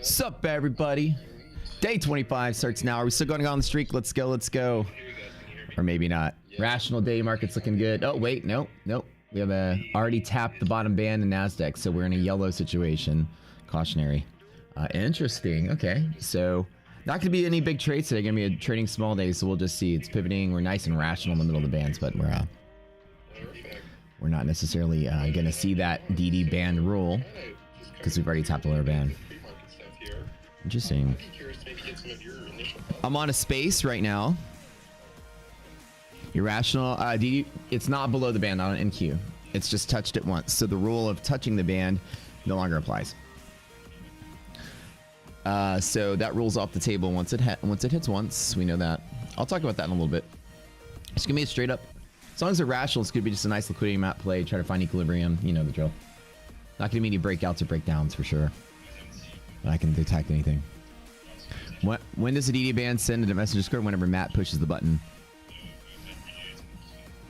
Sup, everybody? Day 25 starts now. Are we still going on the streak? Let's go, let's go. Or maybe not. Rational day, market's looking good. Oh, wait, nope. We have already tapped the bottom band in NASDAQ, so we're in a yellow situation. Cautionary. Interesting. Okay, so not going to be any big trades today. Going to be a trading small day, so we'll just see. It's pivoting. We're nice and rational in the middle of the bands, but we're not necessarily going to see that DD band rule because we've already tapped the lower band. Interesting. I'm on a space right now. Irrational. DD, it's not below the band on an NQ. It's just touched it once. So the rule of touching the band no longer applies. So that rule's off the table once it hits once. We know that. I'll talk about that in a little bit. It's gonna be a straight up. As long as they're rational, it's gonna be just a nice liquidity map play. Try to find equilibrium. You know the drill. Not gonna be any breakouts or breakdowns for sure. But I can detect anything. When does the DD band send a message to Discord? Whenever Matt pushes the button.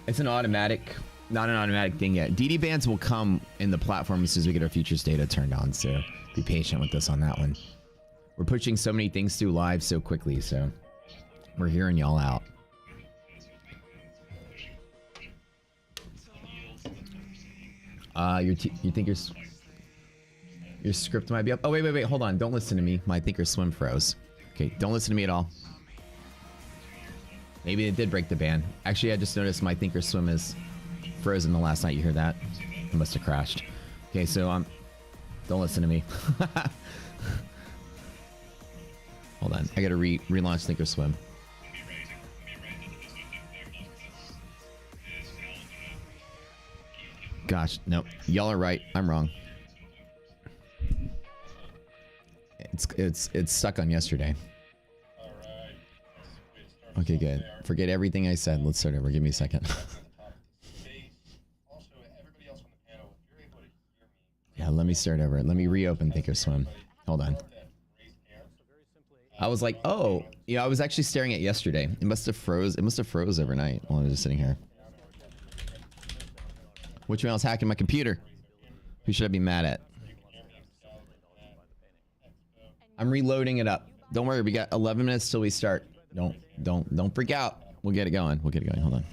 It's an automatic, not an automatic thing yet. DD bands will come in the platform as soon as we get our futures data turned on. So be patient with us on that one. We're pushing so many things through live so quickly, so we're hearing y'all out. You think your script might be up? Oh, wait, hold on. Don't listen to me. My Thinkorswim froze. Okay, don't listen to me at all. Maybe it did break the ban. Actually, I just noticed my Thinkorswim is frozen the last night. You hear that? It must have crashed. Okay, so don't listen to me. Hold on. I gotta relaunch Thinkorswim. Gosh, no. Y'all are right. I'm wrong. It's stuck on yesterday. Okay, good. Forget everything I said. Let's start over. Give me a second. Yeah, let me start over. Let me reopen Thinkorswim. Hold on. I was like, oh, yeah, I was actually staring at yesterday. It must have froze. It must have froze overnight while I was just sitting here. Which one else hacking my computer? Who should I be mad at? I'm reloading it up. Don't worry, we got 11 minutes till we start. Don't freak out. We'll get it going. Hold on.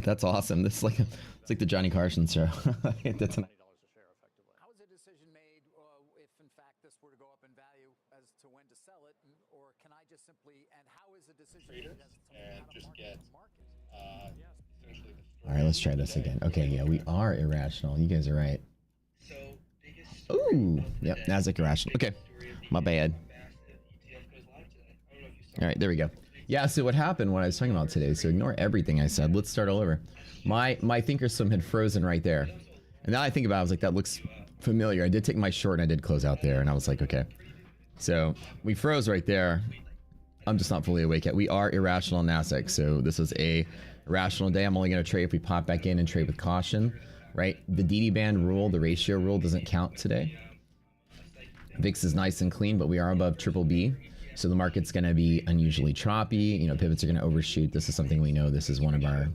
That's awesome. This is it's like the Johnny Carson show. That's an How is a decision made if in fact this were to go up in value as to when to sell it, or can I just simply, and how is a decision made as to market? All right, let's try this again. Okay, yeah, we are irrational. You guys are right. Ooh, yep, NASDAQ irrational. Okay, my bad. All right, there we go. Yeah, so what happened, what I was talking about today, so ignore everything I said. Let's start all over. My Thinkorswim had frozen right there. And now I think about it, I was like, that looks familiar. I did take my short and I did close out there, and I was like, okay. So we froze right there. I'm just not fully awake yet. We are irrational in NASDAQ, so this is a irrational day. I'm only going to trade if we pop back in and trade with caution, right? The DD band rule, the ratio rule doesn't count today. VIX is nice and clean, but we are above triple B. So the market's going to be unusually choppy. You know, pivots are going to overshoot. This is something we know. This is one of our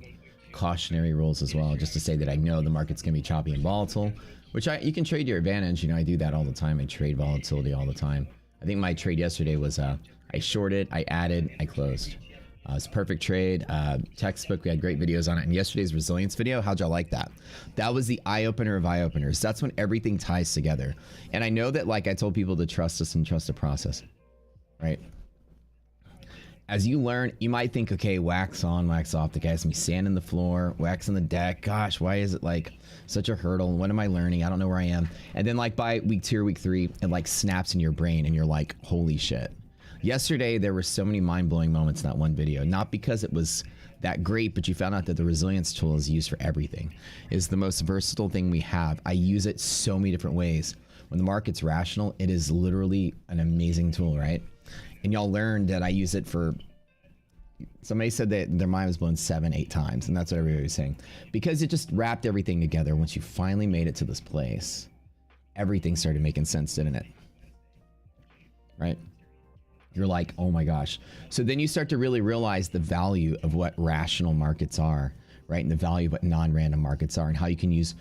cautionary rules as well, just to say that I know the market's going to be choppy and volatile, which you can trade to your advantage. You know, I do that all the time. I trade volatility all the time. I think my trade yesterday was I shorted, I added, I closed. It's a perfect trade. Textbook, we had great videos on it. And yesterday's resilience video, how'd y'all like that? That was the eye-opener of eye-openers. That's when everything ties together. And I know that, like I told people to trust us and trust the process. Right? As you learn, you might think, okay, wax on, wax off. The guy's gonna be sanding the floor, wax on the deck. Gosh, why is it like such a hurdle? What am I learning? I don't know where I am. And then like by week 2 or week 3, it like snaps in your brain and you're like, holy shit. Yesterday, there were so many mind-blowing moments in that one video. Not because it was that great, but you found out that the resilience tool is used for everything. It's the most versatile thing we have. I use it so many different ways. When the market's rational, it is literally an amazing tool, right? And y'all learned that I use it for, somebody said that their mind was blown 7, 8 times, and that's what everybody was saying. Because it just wrapped everything together. Once you finally made it to this place, everything started making sense, didn't it? Right? You're like, oh my gosh. So then you start to really realize the value of what rational markets are, right? And the value of what non-random markets are and how you can use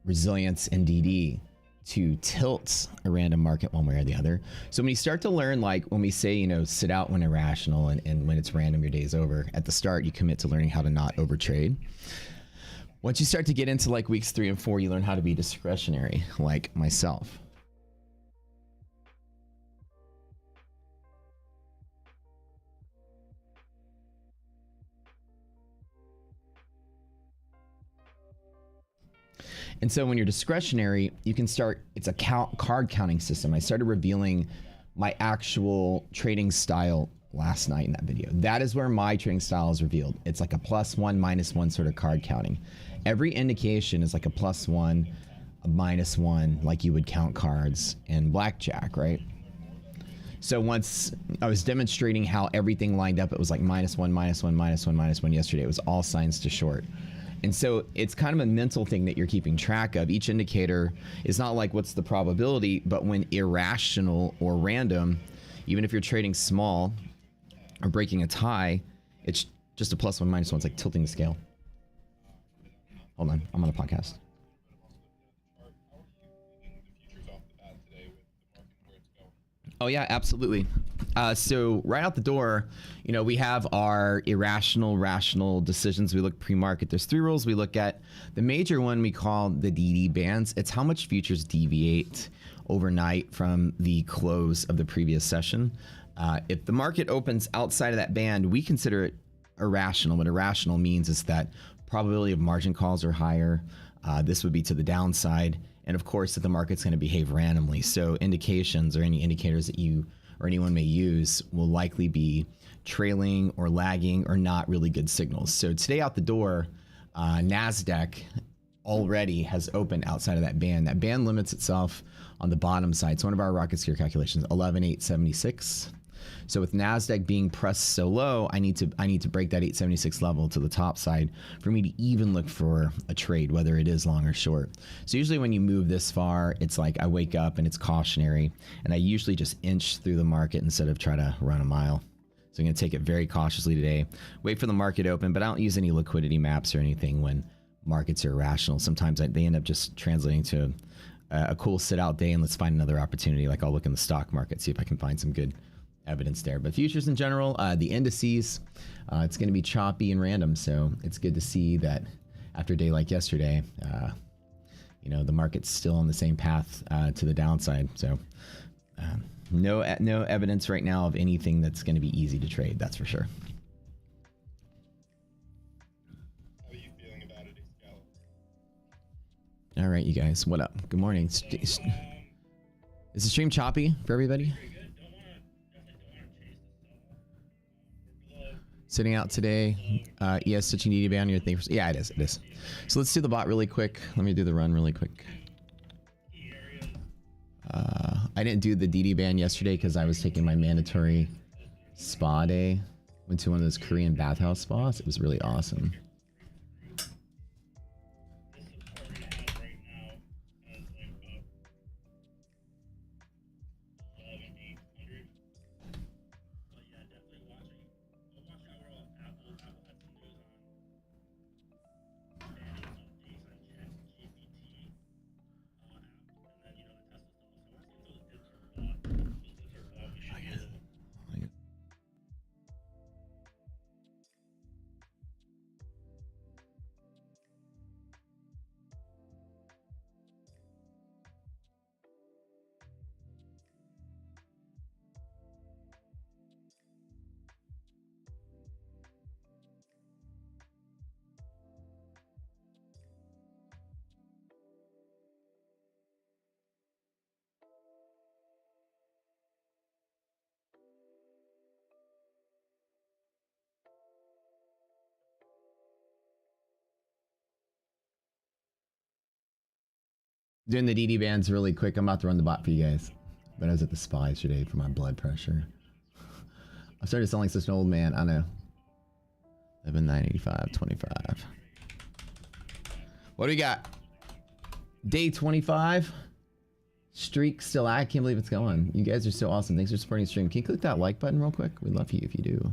resilience and DD to tilt a random market one way or the other. So when you start to learn, like when we say, you know, sit out when irrational and when it's random, your day's over. At the start, you commit to learning how to not overtrade. Once you start to get into like weeks 3 and 4, you learn how to be discretionary, like myself. And so when you're discretionary, you can start, it's a card counting system. I started revealing my actual trading style last night in that video. That is where my trading style is revealed. It's like a +1, -1 sort of card counting. Every indication is like a +1, a -1, like you would count cards in blackjack, right? So once I was demonstrating how everything lined up, it was like -1, -1, -1, -1 yesterday. It was all signs to short. And so it's kind of a mental thing that you're keeping track of. Each indicator is not like what's the probability, but when irrational or random, even if you're trading small or breaking a tie, it's just a +1, -1. It's like tilting the scale. Hold on, I'm on a podcast. Oh yeah, absolutely. So right out the door, you know, we have our irrational, rational decisions. We look pre-market. There's 3 rules we look at. The major one we call the DD bands. It's how much futures deviate overnight from the close of the previous session. If the market opens outside of that band, we consider it irrational. What irrational means is that probability of margin calls are higher. This would be to the downside. And of course, that the market's going to behave randomly. So indications or any indicators that you or anyone may use will likely be trailing or lagging or not really good signals. So today out the door, NASDAQ already has opened outside of that band. That band limits itself on the bottom side. So one of our rocket skier calculations, 11,876. So with NASDAQ being pressed so low, I need to break that 876 level to the top side for me to even look for a trade, whether it is long or short. So usually when you move this far, it's like I wake up and it's cautionary, and I usually just inch through the market instead of try to run a mile. So I'm going to take it very cautiously today, wait for the market open, but I don't use any liquidity maps or anything when markets are irrational. Sometimes they end up just translating to a cool sit out day and let's find another opportunity. Like I'll look in the stock market, see if I can find some good evidence there. But futures in general, the indices, it's going to be choppy and random. So it's good to see that after a day like yesterday, you know, the market's still on the same path to the downside. So no evidence right now of anything that's going to be easy to trade. That's for sure. How are you feeling about it, Excalibur? All right, you guys, what up? Good morning. Is the stream choppy for everybody? Sitting out today. Yes, switching DD band. Your thing. Yeah, it is. It is. So let's do the bot really quick. Let me do the run really quick. I didn't do the DD band yesterday because I was taking my mandatory spa day. Went to one of those Korean bathhouse spas. It was really awesome. Doing the DD bands really quick. I'm about to run the bot for you guys. But I was at the spa yesterday for my blood pressure. I started selling such an old man. I know. 11,985.25. What do we got? Day 25. Streak still. I can't believe it's going. You guys are so awesome. Thanks for supporting the stream. Can you click that like button real quick? We'd love you if you do.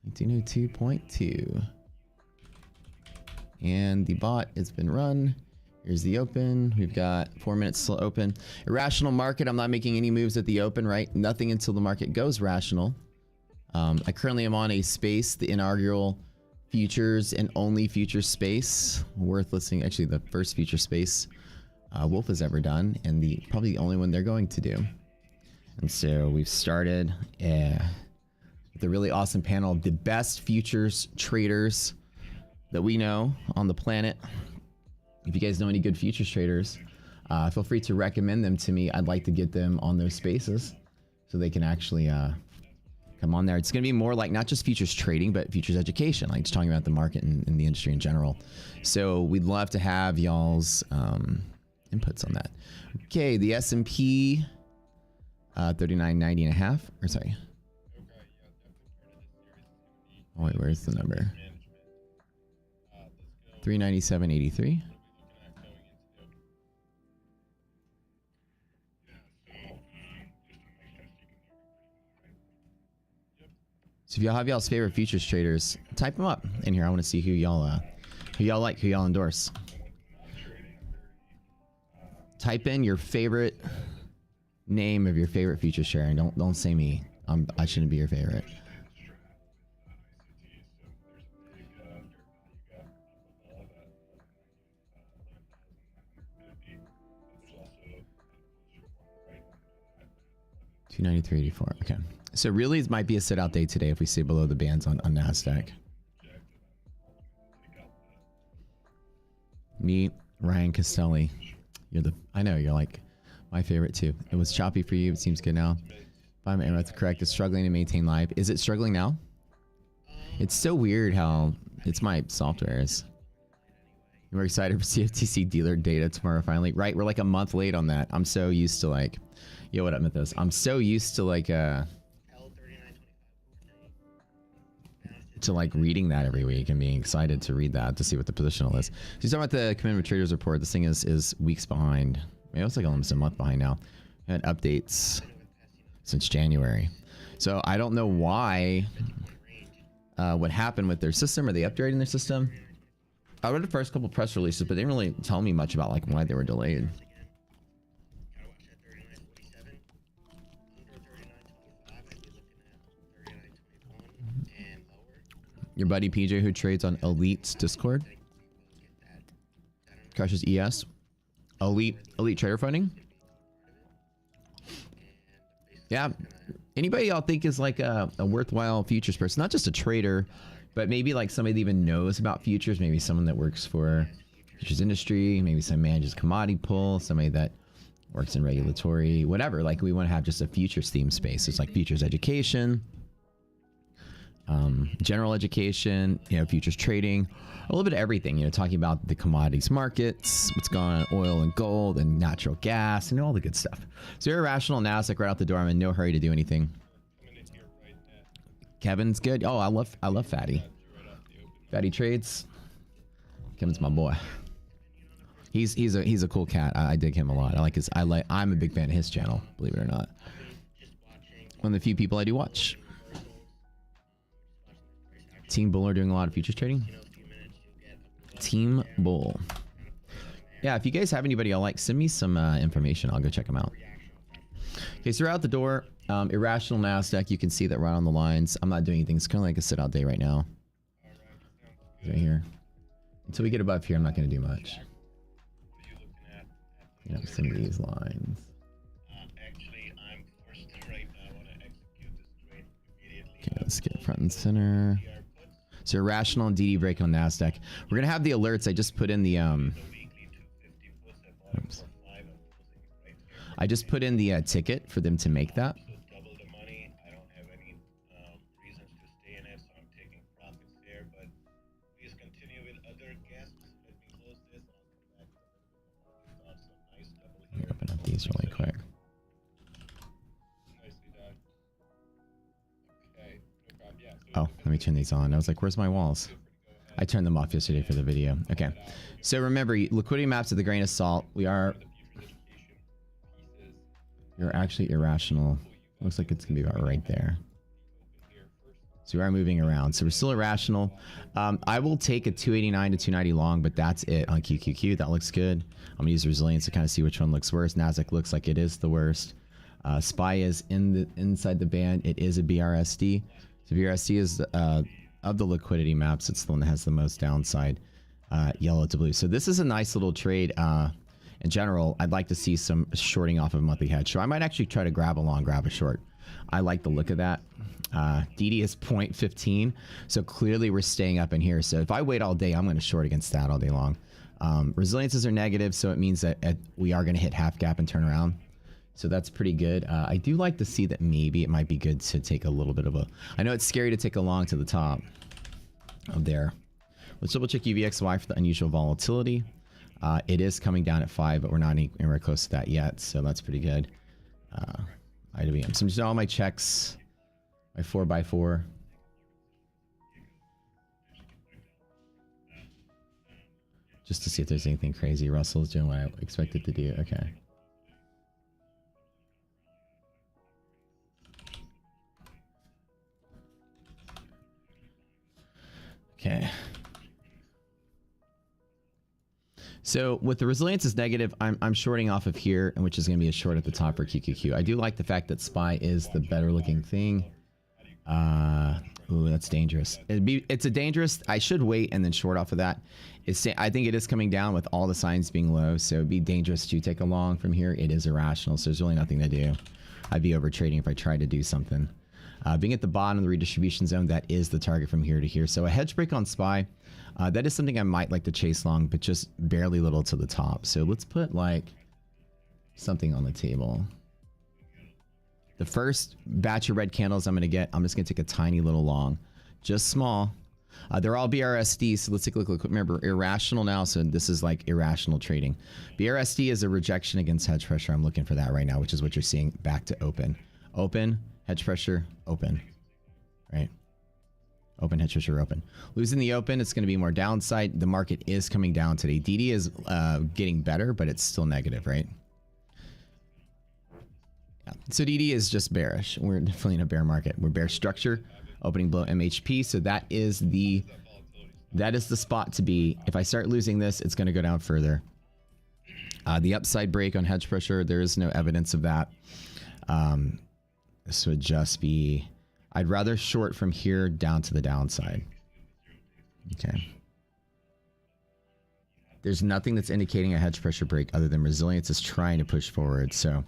1902.2. And the bot has been run. Here's the open. We've got 4 minutes till open. Irrational market. I'm not making any moves at the open, right? Nothing until the market goes rational. I currently am on a space, the inaugural futures and only futures space. Worth listening. Actually, the first future space Wolf has ever done, and probably the only one they're going to do. And so we've started with a really awesome panel of the best futures traders that we know on the planet. If you guys know any good futures traders, feel free to recommend them to me. I'd like to get them on those spaces so they can actually come on there. It's going to be more like not just futures trading, but futures education, like just talking about the market and the industry in general. So we'd love to have y'all's inputs on that. Okay, the S&P 39.90 and a half, or sorry. Oh wait, where's the number? 397.83. So if y'all have y'all's favorite futures traders, type them up in here. I want to see who y'all like, who y'all endorse. Type in your favorite name of your favorite futures trader. Don't say me. I shouldn't be your favorite. $293.84. Okay. So really, it might be a sit-out day today if we stay below the bands on NASDAQ. Me, Ryan Castelli. I know, you're like my favorite too. It was choppy for you. It seems good now. If I'm correct, it's struggling to maintain live. Is it struggling now? It's so weird how it's my softwares. We're excited for CFTC dealer data tomorrow finally. Right, we're like a month late on that. I'm so used to like, yo, what up, Mythos? I'm so used to like reading that every week and being excited to read that to see what the positional is. So you're talking about the Commitment Traders report. This thing is weeks behind. Maybe it's like almost a month behind now. Had updates since January. So I don't know why, what happened with their system. Are they upgrading their system? I read the first couple press releases, but they didn't really tell me much about like why they were delayed. Your buddy PJ who trades on Elite's Discord. Crushes ES. Elite trader funding. Yeah. Anybody y'all think is like a worthwhile futures person? Not just a trader, but maybe like somebody that even knows about futures. Maybe someone that works for futures industry. Maybe some manages commodity pool. Somebody that works in regulatory, whatever. Like we want to have just a futures theme space. It's like futures education. General education, futures trading, a little bit of everything, talking about the commodities markets, what's going on in oil and gold and natural gas and all the good stuff. So you're irrational NASDAQ right out the door. I'm in no hurry to do anything. Kevin's good. Oh, I love Fatty. Fatty trades. Kevin's my boy. He's a cool cat. I dig him a lot. I'm a big fan of his channel, believe it or not. One of the few people I do watch. Team Bull are doing a lot of futures trading. Team Bull. Yeah, if you guys have anybody y'all like, send me some information. I'll go check them out. Okay, so we're out the door. Irrational NASDAQ. You can see that right on the lines. I'm not doing anything. It's kind of like a sit-out day right now. Right here. Until we get above here, I'm not going to do much. Some of these lines. Okay, let's get front and center. So irrational and DD break on NASDAQ. We're going to have the alerts. I just put in the oops. I just put in the ticket for them to make that. Let me open up these really quick. Oh, let me turn these on. I was like, where's my walls? I turned them off yesterday for the video. Okay. So remember, liquidity maps with a grain of salt. You're actually irrational. Looks like it's going to be about right there. So we are moving around. So we're still irrational. I will take a 289 to 290 long, but that's it on QQQ. That looks good. I'm gonna use resilience to kind of see which one looks worse. Nasdaq looks like it is the worst. SPY is inside the band. It is a BRSD. So BRSD is of the liquidity maps. It's the one that has the most downside. Yellow to blue. So this is a nice little trade. In general, I'd like to see some shorting off of monthly hedge. So I might actually try to grab a long, grab a short. I like the look of that. DD is 0.15. So clearly we're staying up in here. So if I wait all day, I'm going to short against that all day long. Resiliences are negative. So it means that we are going to hit half gap and turn around. So that's pretty good. I do like to see that maybe it might be good to take a little bit of a... I know it's scary to take a long to the top of there. Let's double check UVXY for the unusual volatility. It is coming down at 5, but we're not anywhere close to that yet. So that's pretty good. IWM. So I'm just all my checks. My 4x4. Just to see if there's anything crazy. Russell's doing what I expected to do. Okay. Okay. So with the resilience is negative, I'm shorting off of here, and which is going to be a short at the top for QQQ. I do like the fact that SPY is the better looking thing. Ooh, that's dangerous. It's a dangerous. I should wait and then short off of that. I think it is coming down with all the signs being low, so it'd be dangerous to take a long from here. It is irrational, so there's really nothing to do. I'd be over trading if I tried to do something. Being at the bottom of the redistribution zone, that is the target from here to here. So a hedge break on SPY, that is something I might like to chase long, but just barely little to the top. So let's put like something on the table. The first batch of red candles I'm going to get, I'm just going to take a tiny little long, just small. They're all BRSD, so let's take a look. Remember, irrational now, so this is like irrational trading. BRSD is a rejection against hedge pressure. I'm looking for that right now, which is what you're seeing back to open. Open, hedge pressure, open, right? Open, hedge pressure, open. Losing the open, it's going to be more downside. The market is coming down today. DD is getting better, but it's still negative, right? Yeah. So DD is just bearish. We're definitely in a bear market. We're bear structure, opening below MHP. So that is the spot to be. If I start losing this, it's going to go down further. The upside break on hedge pressure, there is no evidence of that. This would just be, I'd rather short from here down to the downside. Okay. There's nothing that's indicating a hedge pressure break other than resilience is trying to push forward. So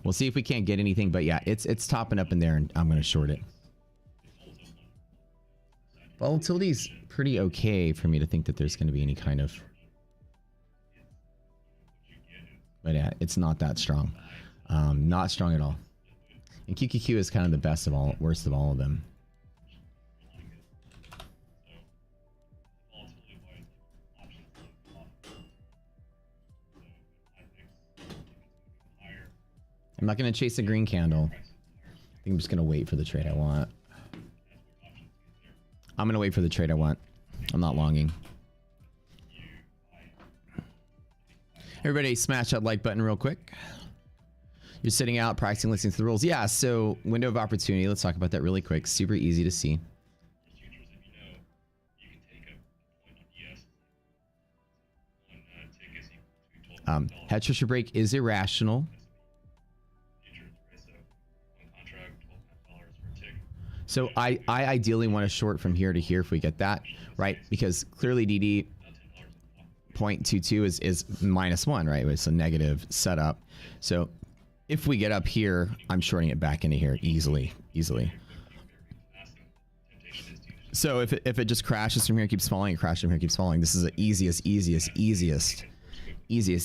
we'll see if we can't get anything. But yeah, it's topping up in there, and I'm going to short it. Volatility's pretty okay for me to think that there's going to be any kind of... But yeah, it's not that strong. Not strong at all. And QQQ is kind of the best of all, worst of all of them. I'm not going to chase a green candle. I think I'm just going to wait for the trade I want. I'm going to wait for the trade I want. I'm not longing. Everybody smash that like button real quick. You're sitting out, practicing listening to the rules. Yeah, so window of opportunity. Let's talk about that really quick. Super easy to see. Hedge pressure break is irrational. So I ideally want to short from here to here if we get that, right? Because clearly DD 0.22 is -1, right? It's a negative setup. So if we get up here, I'm shorting it back into here easily. So if it just crashes from here, keeps falling, it crashes from here, keeps falling. This is the easiest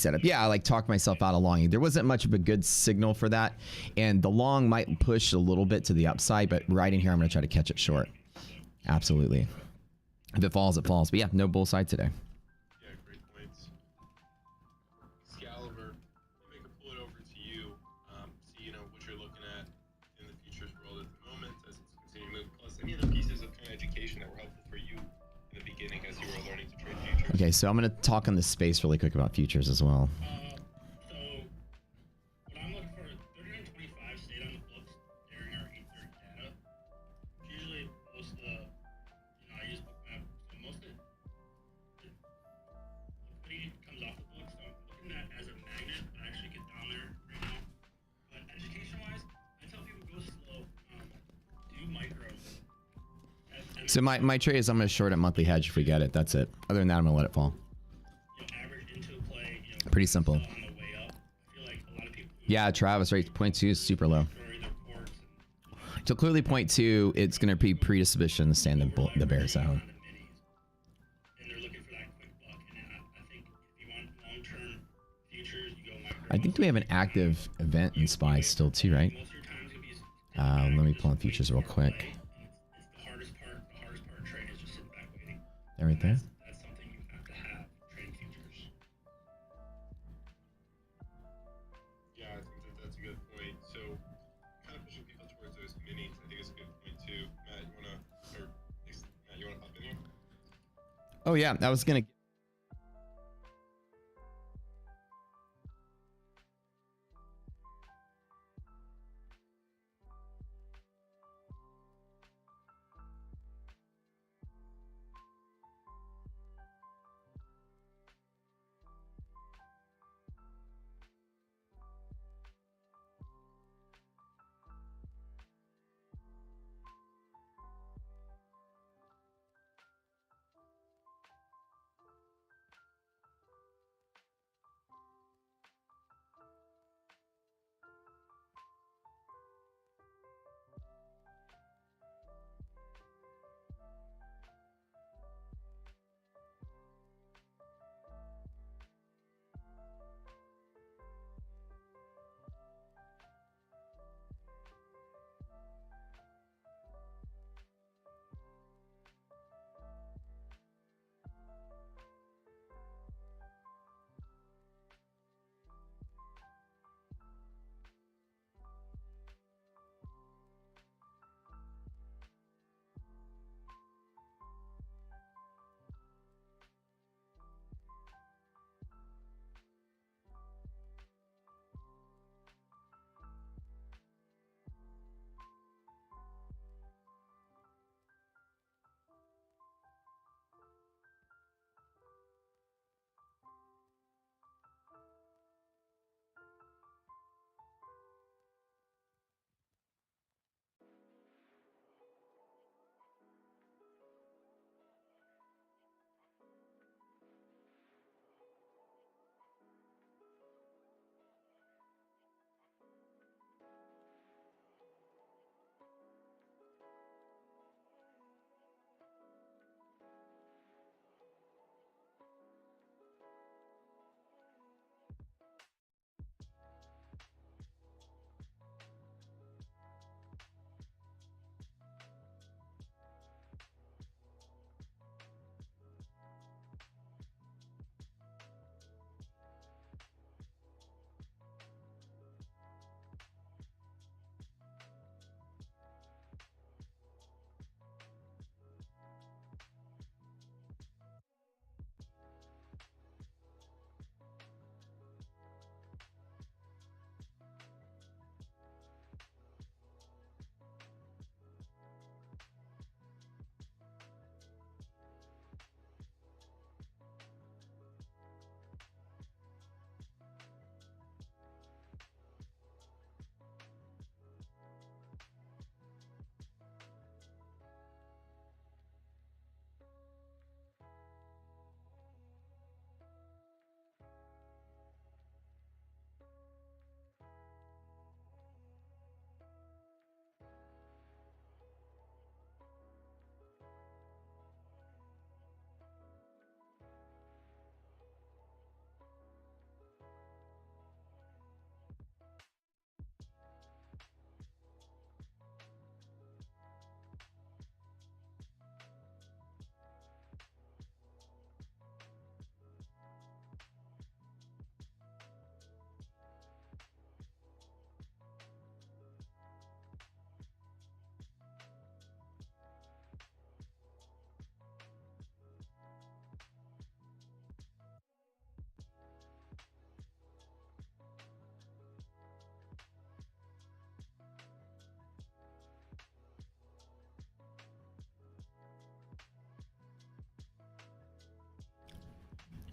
setup. Yeah, I like talked myself out of longing. There wasn't much of a good signal for that. And the long might push a little bit to the upside, but right in here, I'm going to try to catch it short. Absolutely. If it falls, it falls. But yeah, no bull side today. Yeah, great points. Excalibur, maybe I could pull it over to you. See, what you're looking at in the futures world at the moment as it's continuing to move. Plus, any other pieces of kind of education that were helpful for you in the beginning as you were learning to trade futures. Okay, so I'm going to talk on this space really quick about futures as well. So what I'm looking for, 39.25 stayed on the books during our 8:30 data. Usually most of the So my trade is I'm going to short at monthly hedge if we get it. That's it. Other than that, I'm going to let it fall. Average into play, Pretty simple. on the way up. I feel like a lot of people Yeah, Travis, right? 0.2 is super low. are either courts and So clearly 0.2, it's going to be predisposition to stand the bears out. and they're looking for that quick buck. And I think if you want long-term futures, you go micro. I think we have an active event in SPY still too, right? Most of your time is gonna be Let me pull on futures real quick. it's the hardest part. The hardest part of trading is just sitting back waiting. There, right there. That's something you have to have trading futures. Yeah, I think that's a good point. So, kind of pushing people towards those minis, I think is a good point too. Matt, you wanna hop in here? Oh yeah, I was going to.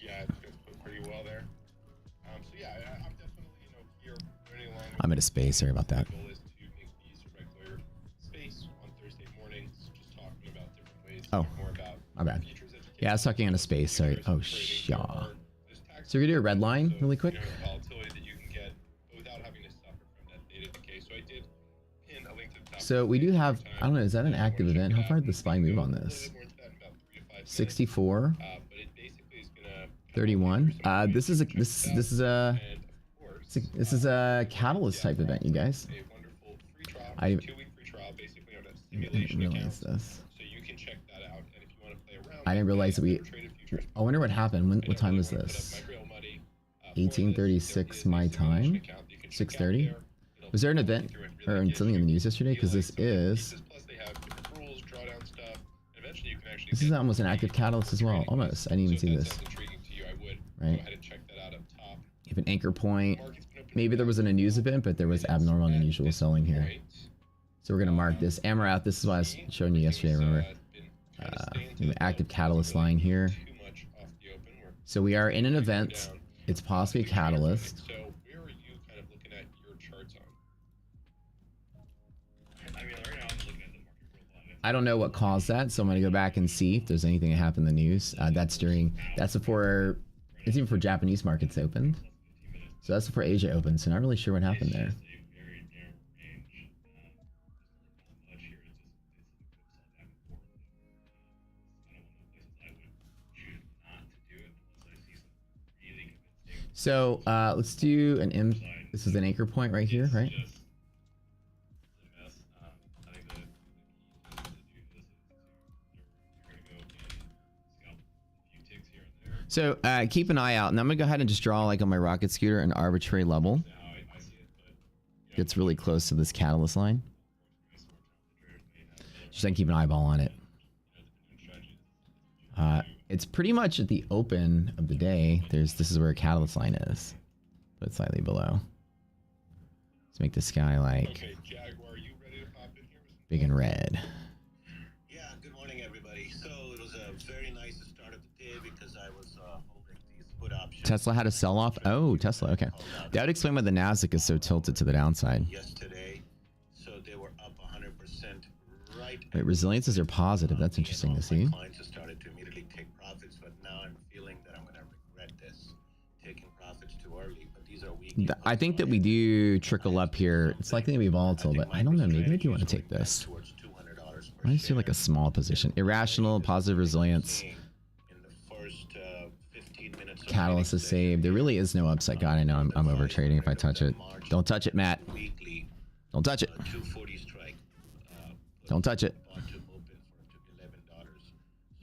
Yeah, it's put pretty well there. So yeah, I'm definitely here learning along. I'm at a space. Sorry about that. My goal is to make these a regular space on Thursday mornings, just talking about different ways Oh, more about my bad. futures education. Yeah, I was talking on a space. Sorry. Oh, Shaw. So we're gonna do a red line really quick. Volatility that you can get without having to suffer from that data decay. So I did pin a link to the top. So we do have, I don't know, is that an active event? How far did the SPY move on this? 64, 31. This is a catalyst type event, you guys. I didn't realize this. So you can check that out, and if you want to play around, I didn't realize that we. I wonder what happened. What time was this? 1836 my time. 6:30. Was there an event or something in the news yesterday? Because this is almost an active catalyst as well. Almost. I didn't even see this. Right. You have an anchor point. Maybe there wasn't a news event, but there was abnormal and unusual selling here. So we're gonna mark this. Amaranth. This is what I was showing you yesterday. Remember? An active catalyst line here. So we are in an event. It's possibly a catalyst. So where are you kind of looking at your charts on? I mean, right now I'm looking at the market profile. I don't know what caused that, so I'm gonna go back and see if there's anything that happened in the news. That's before, it's even for Japanese markets opened. So that's before Asia opened. So not really sure what happened there. So let's do an this is an anchor point right here, right? So keep an eye out, and I'm gonna go ahead and just draw like on my rocket scooter an arbitrary level. Gets really close to this catalyst line. Just then keep an eyeball on it. It's pretty much at the open of the day. This is where a catalyst line is, but slightly below. Let's make the sky like big and red. Yeah, good morning, everybody. So it was a very nice start of the day because I was holding these put options. Tesla had a sell-off. Oh, Tesla. Okay, that would explain why the Nasdaq is so tilted to the downside. Yesterday, so they were up 100%. Right. Wait, resiliences are positive. That's interesting to see. Clients have started to immediately take profits, but now I'm feeling that I'm going to regret this, taking profits too early. But these are weak. I think that we do trickle up here. It's likely to be volatile, but I don't know. Maybe I do want to take this. I just feel like a small position. Irrational, positive resilience. Catalyst is saved. There really is no upside. God, I know I'm over trading if I touch it. Don't touch it, Matt. Don't touch it. Don't touch it.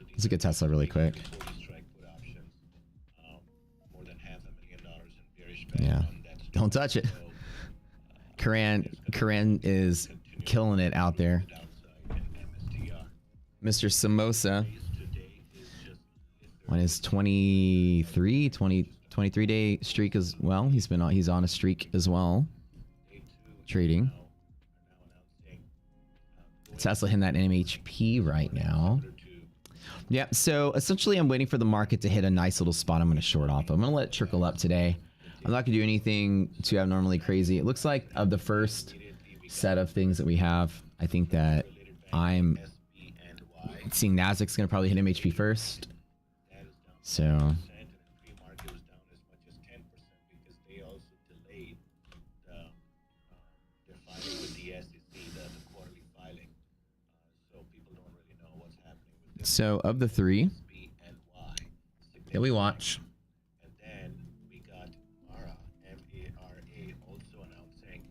Let's look at Tesla really quick. Yeah. Don't touch it. Karan is killing it out there. Mr. Samosa on his 23 day streak as well. He's on a streak as well. Trading. Tesla hitting that MHP right now. Yeah, so essentially I'm waiting for the market to hit a nice little spot I'm going to short off. I'm going to let it trickle up today. I'm not going to do anything too abnormally crazy. It looks like of the first set of things that we have, I think that I'm seeing Nasdaq's going to probably hit MHP first. So So of the three that we watch, and then we got Mara, M-A-R-A, also announcing,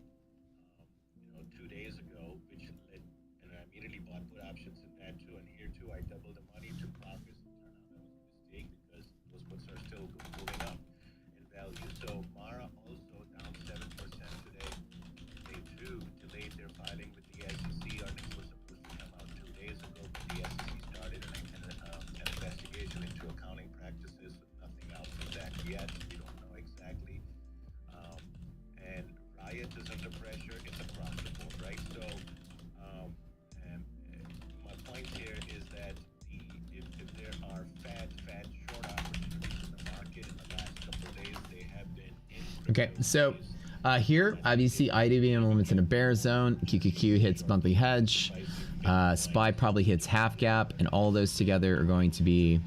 2 days ago, which led, and I immediately bought put options in that too. And here too, I doubled the money to profits. It turned out that was a mistake because those puts are still moving up in value. So Mara also down 7% today. They too delayed their filing with the SEC. Earnings was supposed to come out 2 days ago, but the SEC started an investigation into accounting practices with nothing else of that yet. We don't know exactly. And Riot is under pressure. It's across the board, right? So, and my point here is that if there are fat short opportunities in the market in the last couple of days, they have been okay, so here obviously IDV moments in a bear zone. QQQ hits monthly hedge. SPY probably hits half gap, and all of those together are going to be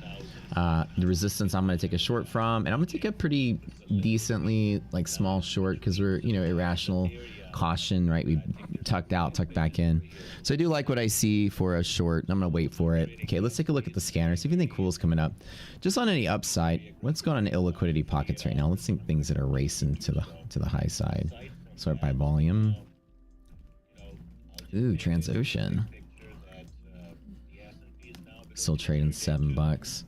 the resistance I'm going to take a short from, and I'm going to take a pretty decently like small short because we're, you know, irrational caution, right? We tucked out, tucked back in. So I do like what I see for a short. I'm going to wait for it. Okay, let's take a look at the scanner, see if anything cool is coming up. Just on any upside, what's going on in illiquidity pockets right now? Let's think things that are racing to the high side. Sort by volume. Ooh, Transocean. Still trading $7.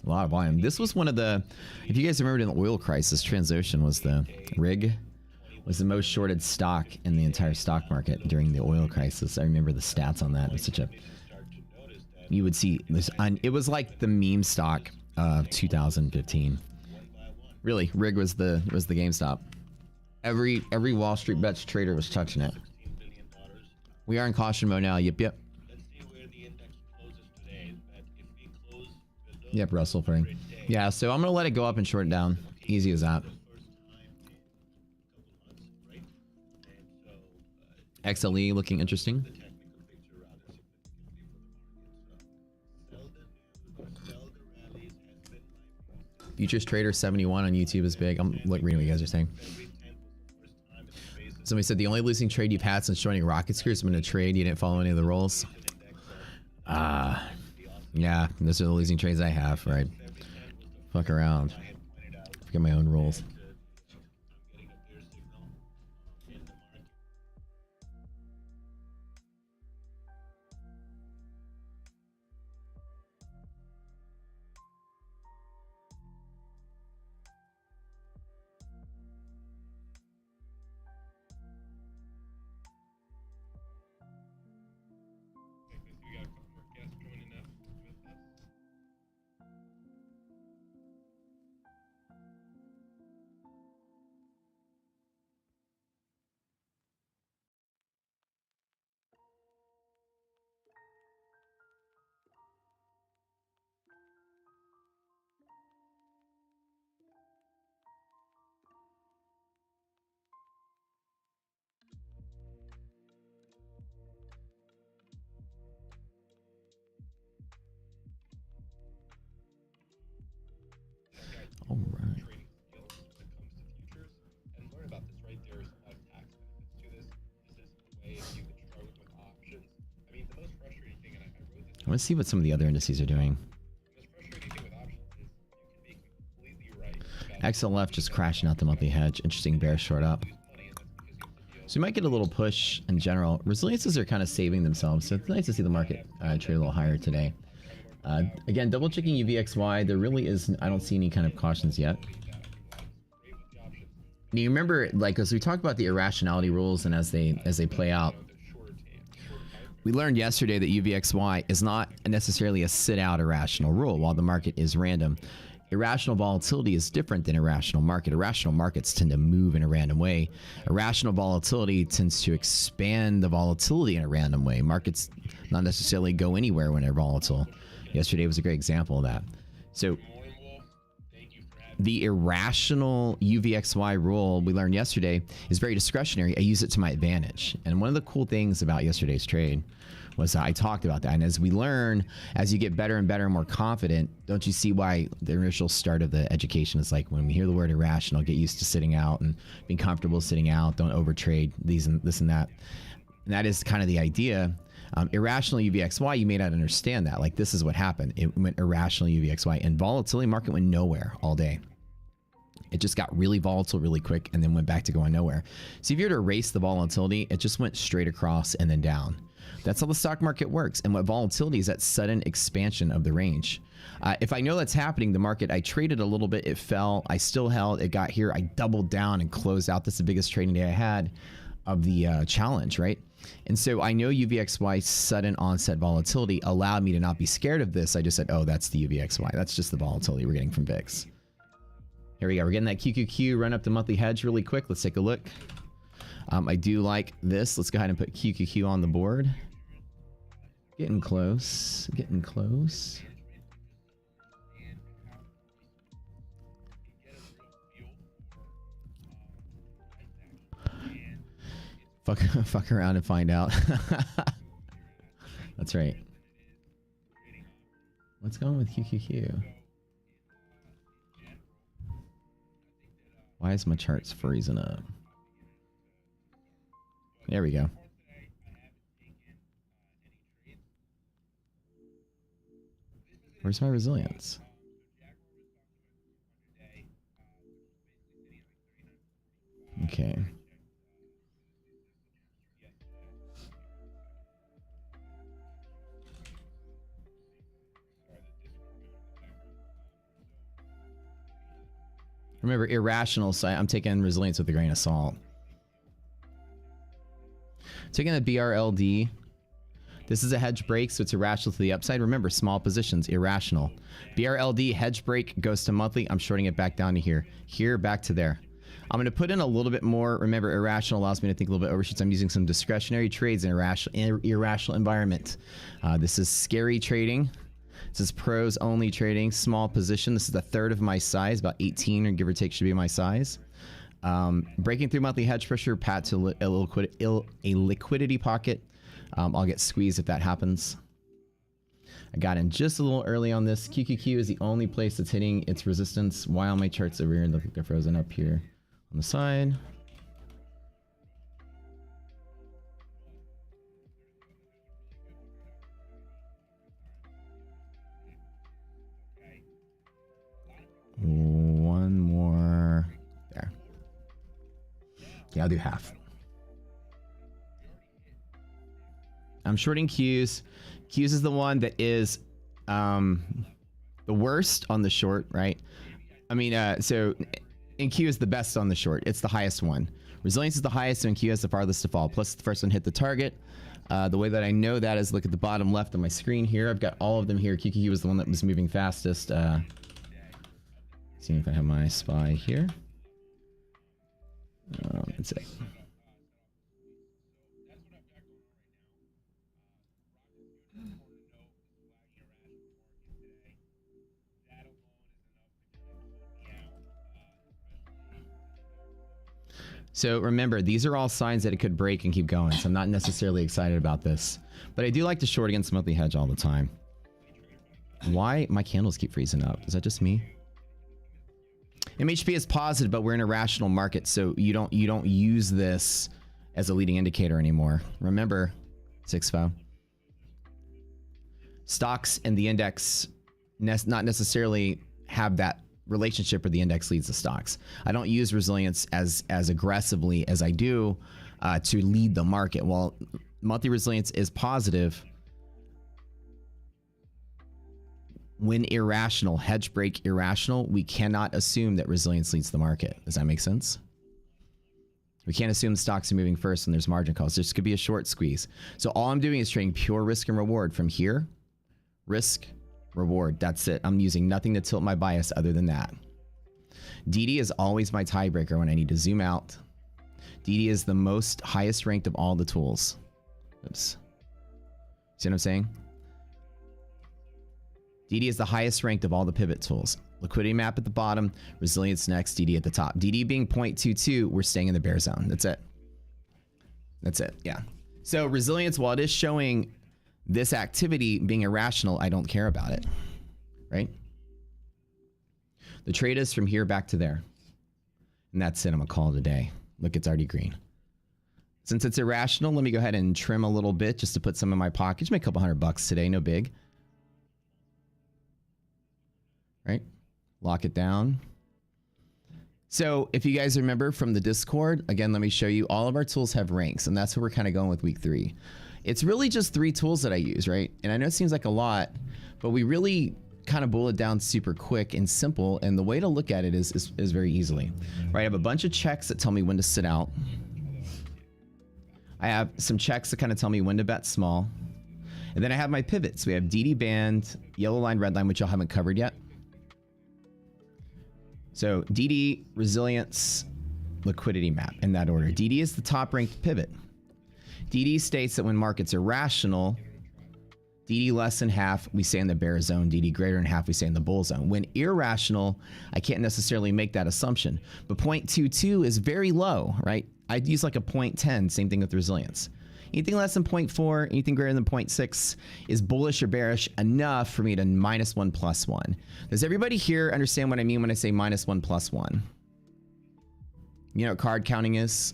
A lot of volume. This was one of the, if you guys remember in the oil crisis, Transocean was the most shorted stock in the entire stock market during the oil crisis. I remember the stats on that. It was such a, you would see this, it was like the meme stock of 2015. Really, Rig was the GameStop. Every Wall Street bets trader was touching it. We are in caution mode now. Yep. Yep, Russell frame. Yeah, so I'm gonna let it go up and short it down. Easy as that. XLE looking interesting. Futures Trader 71 on YouTube is big. I'm reading what you guys are saying. Somebody said the only losing trade you've had since joining Rocket Screw has been a trade you didn't follow any of the rules. Yeah, those are the losing trades I have, right? Fuck around. Forget my own rules. All right. I want to see what some of the other indices are doing. XLF just crashing out the monthly hedge. Interesting bear short up. So you might get a little push in general. Resiliences are kind of saving themselves, so it's nice to see the market trade a little higher today. Again, double checking UVXY. There really is, I don't see any kind of cautions yet. Now you remember, like, as we talked about the irrationality rules and as they play out, we learned yesterday that UVXY is not necessarily a sit-out irrational rule. While the market is random, irrational volatility is different than irrational market. Irrational markets tend to move in a random way. Irrational volatility tends to expand the volatility in a random way. Markets not necessarily go anywhere when they're volatile. Yesterday was a great example of that. So the irrational UVXY rule we learned yesterday is very discretionary. I use it to my advantage. And one of the cool things about yesterday's trade was I talked about that. And as we learn, as you get better and better and more confident, don't you see why the initial start of the education is like, when we hear the word irrational, get used to sitting out and being comfortable sitting out. Don't overtrade these and this and that. And that is kind of the idea. Irrational UVXY, you may not understand that. Like, this is what happened. It went irrational UVXY, and volatility market went nowhere all day. It just got really volatile really quick and then went back to going nowhere. So if you were to erase the volatility, it just went straight across and then down. That's how the stock market works. And what volatility is, that sudden expansion of the range. If I know that's happening, the market, I traded a little bit, it fell, I still held, it got here, I doubled down and closed out. That's the biggest trading day I had of the challenge, right? And so I know UVXY sudden onset volatility allowed me to not be scared of this. I just said, oh, that's the UVXY. That's just the volatility we're getting from VIX. Here we go. We're getting that QQQ run up to monthly hedge really quick. Let's take a look. I do like this. Let's go ahead and put QQQ on the board. Getting close. Getting close. Fuck around and find out. That's right. What's going on with QQQ? Why is my charts freezing up? There we go. Where's my resilience? Okay. Remember, irrational, so I'm taking resilience with a grain of salt. Taking the BRLD. This is a hedge break, so it's irrational to the upside. Remember, small positions, irrational. BRLD, hedge break, goes to monthly. I'm shorting it back down to here. Here, back to there. I'm going to put in a little bit more. Remember, irrational allows me to think a little bit overshoots. I'm using some discretionary trades in irrational environment. This is scary trading. This is pros only trading, small position. This is a third of my size, about 18 or give or take should be my size. Breaking through monthly hedge pressure, pat to a liquidity pocket. I'll get squeezed if that happens. I got in just a little early on this. QQQ is the only place that's hitting its resistance. While my charts over here look like they're frozen up here on the side. One more there. Yeah, I'll do half. I'm shorting Qs. Qs is the one that is the worst on the short, right? I mean, so and Q is the best on the short. It's the highest one. Resilience is the highest, and Q has the farthest to fall. Plus, the first one hit the target. The way that I know that is look at the bottom left of my screen here. I've got all of them here. QQQ was the one that was moving fastest. Seeing if I have my SPY here. Let's see. So remember, these are all signs that it could break and keep going. So I'm not necessarily excited about this, but I do like to short against monthly hedge all the time. Why my candles keep freezing up? Is that just me? MHP is positive, but we're in a rational market, so you don't use this as a leading indicator anymore. Remember, 6FO. Stocks and the index not necessarily have that relationship where the index leads the stocks. I don't use resilience as aggressively as I do to lead the market. While monthly resilience is positive, when irrational, hedge break irrational, we cannot assume that resilience leads the market. Does that make sense? We can't assume the stocks are moving first when there's margin calls. This could be a short squeeze. So all I'm doing is trading pure risk and reward from here. Risk, reward, that's it. I'm using nothing to tilt my bias other than that. DD is always my tiebreaker when I need to zoom out. DD is the most highest ranked of all the tools. Oops. See what I'm saying? DD is the highest ranked of all the pivot tools. Liquidity map at the bottom, resilience next, DD at the top. DD being 0.22, we're staying in the bear zone. That's it. That's it, yeah. So resilience, while it is showing this activity being irrational, I don't care about it, right? The trade is from here back to there. And that's it, I'm gonna call it a day. Look, it's already green. Since it's irrational, let me go ahead and trim a little bit just to put some in my pocket. Just make a couple $100 today, no big. Right? Lock it down. So if you guys remember from the Discord, again, let me show you, all of our tools have ranks, and that's what we're kind of going with week 3. It's really just 3 tools that I use, right? And I know it seems like a lot, but we really kind of boil it down super quick and simple, and the way to look at it is very easily. Right, I have a bunch of checks that tell me when to sit out. I have some checks that kind of tell me when to bet small. And then I have my pivots. We have DD band, yellow line, red line, which y'all haven't covered yet. So DD, resilience, liquidity map in that order. DD is the top ranked pivot. DD states that when markets are rational, DD less than half, we stay in the bear zone. DD greater than half, we stay in the bull zone. When irrational, I can't necessarily make that assumption. But 0.22 is very low, right? I'd use like a 0.10, same thing with resilience. Anything less than 0.4, anything greater than 0.6 is bullish or bearish enough for me to -1 plus 1. Does everybody here understand what I mean when I say -1 plus 1? You know what card counting is?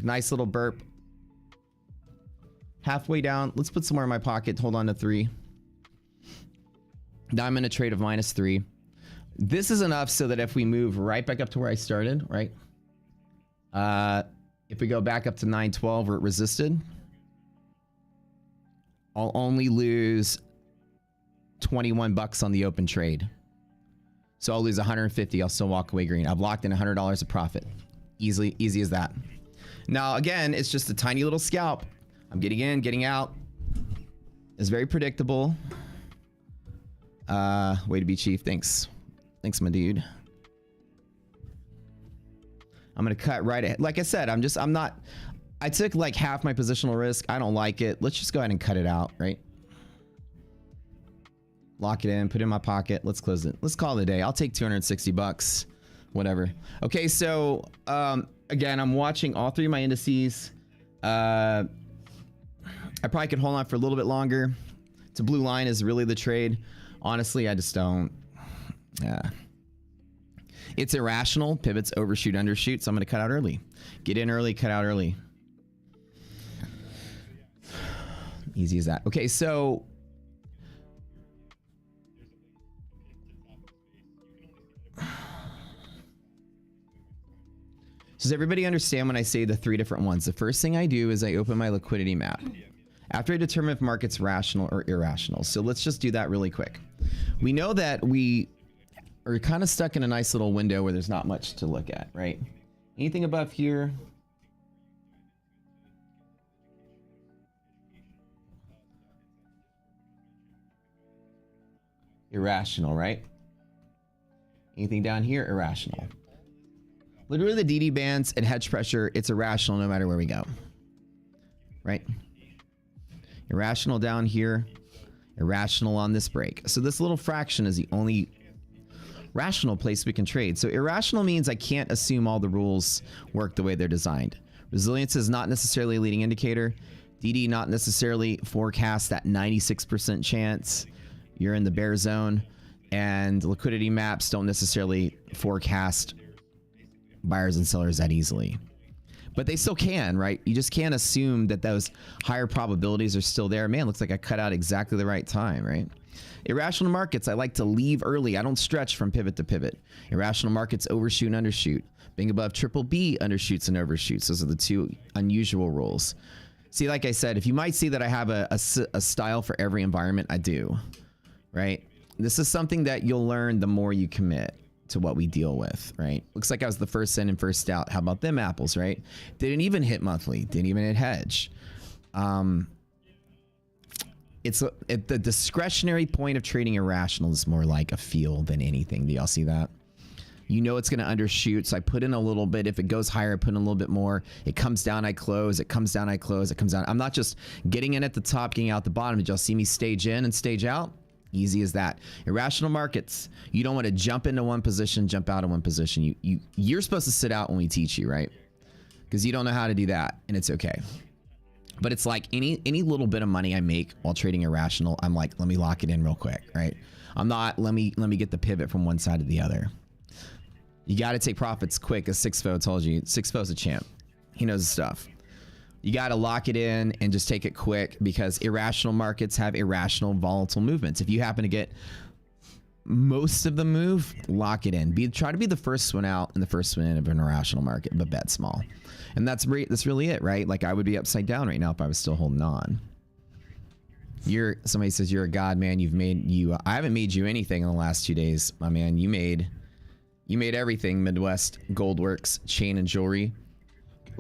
Nice little burp. Halfway down. Let's put some more in my pocket. Hold on to 3. Now I'm in a trade of -3. This is enough so that if we move right back up to where I started, right? If we go back up to 912 where it resisted, I'll only lose 21 bucks on the open trade. So I'll lose 150. I'll still walk away green. I've locked in $100 of profit. Easy as that. Now, again, it's just a tiny little scalp. I'm getting in, getting out. It's very predictable. Way to be, Chief. Thanks. Thanks, my dude. I'm going to cut right ahead. Like I said, I took like half my positional risk. I don't like it. Let's just go ahead and cut it out, right? Lock it in, put it in my pocket. Let's close it. Let's call it a day. I'll take 260 bucks, whatever. Okay, so again, I'm watching all 3 of my indices. I probably could hold on for a little bit longer. The blue line is really the trade. Honestly, I just don't. It's irrational. Pivots, overshoot, undershoot. So I'm going to cut out early. Get in early, cut out early. Easy as that. Okay, so does everybody understand when I say the 3 different ones? The first thing I do is I open my liquidity map after I determine if market's rational or irrational. So let's just do that really quick. We know that we are kind of stuck in a nice little window where there's not much to look at, right? Anything above here? Irrational, right? Anything down here? Irrational. Literally the DD bands and hedge pressure, it's irrational no matter where we go. Right? Irrational down here, irrational on this break. So this little fraction is the only rational place we can trade. So irrational means I can't assume all the rules work the way they're designed. Resilience is not necessarily a leading indicator. DD not necessarily forecast that 96% chance you're in the bear zone. And liquidity maps don't necessarily forecast buyers and sellers that easily. But they still can, right? You just can't assume that those higher probabilities are still there. Man, looks like I cut out exactly the right time, right? Irrational markets, I like to leave early. I don't stretch from pivot to pivot. Irrational markets overshoot and undershoot. Being above triple B undershoots and overshoots. Those are the 2 unusual rules. See, like I said, if you might see that I have a style for every environment, I do, right? This is something that you'll learn the more you commit to what we deal with, right? Looks like I was the first in and first out. How about them apples, right? Didn't even hit monthly. Didn't even hit hedge. It's at the discretionary point of trading irrational is more like a feel than anything. Do y'all see that? You know it's going to undershoot, so I put in a little bit. If it goes higher, I put in a little bit more. It comes down, I close. It comes down, I close. It comes down. I'm not just getting in at the top, getting out the bottom. Did y'all see me stage in and stage out? Easy as that. Irrational markets. You don't want to jump into one position, jump out of one position. You're supposed to sit out when we teach you, right? Because you don't know how to do that, and it's okay. But it's like any little bit of money I make while trading irrational, I'm like, let me lock it in real quick, right? I'm not, let me get the pivot from one side to the other. You got to take profits quick, as 6FO told you. 6FO's a champ. He knows his stuff. You got to lock it in and just take it quick because irrational markets have irrational, volatile movements. If you happen to get most of the move, lock it in. Try to be the first one out and the first one in of an irrational market, but bet small. And that's really it, right? Like I would be upside down right now if I was still holding on. Somebody says you're a god, man. I haven't made you anything in the last 2 days, my man. You made everything. Midwest Goldworks chain and jewelry.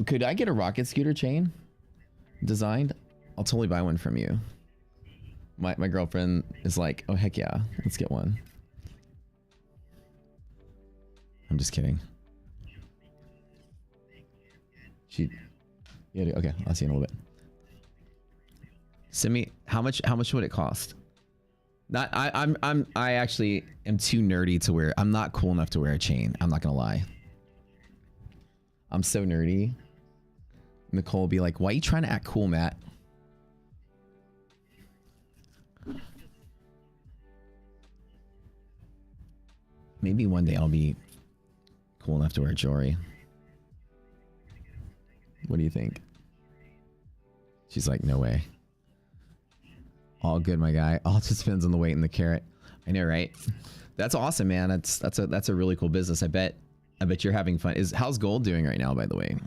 Could I get a rocket scooter chain designed? I'll totally buy one from you. My girlfriend is like, oh heck yeah, let's get one. I'm just kidding. Okay, I'll see you in a little bit. Send me how much would it cost? I actually am too nerdy to wear. I'm not cool enough to wear a chain. I'm not gonna lie. I'm so nerdy. Nicole will be like, why are you trying to act cool, Matt? Maybe one day I'll be cool enough to wear jewelry. What do you think? She's like, no way. All good, my guy. All just depends on the weight and the carat. I know, right? That's awesome, man. That's a really cool business. I bet you're having fun. How's gold doing right now, by the way?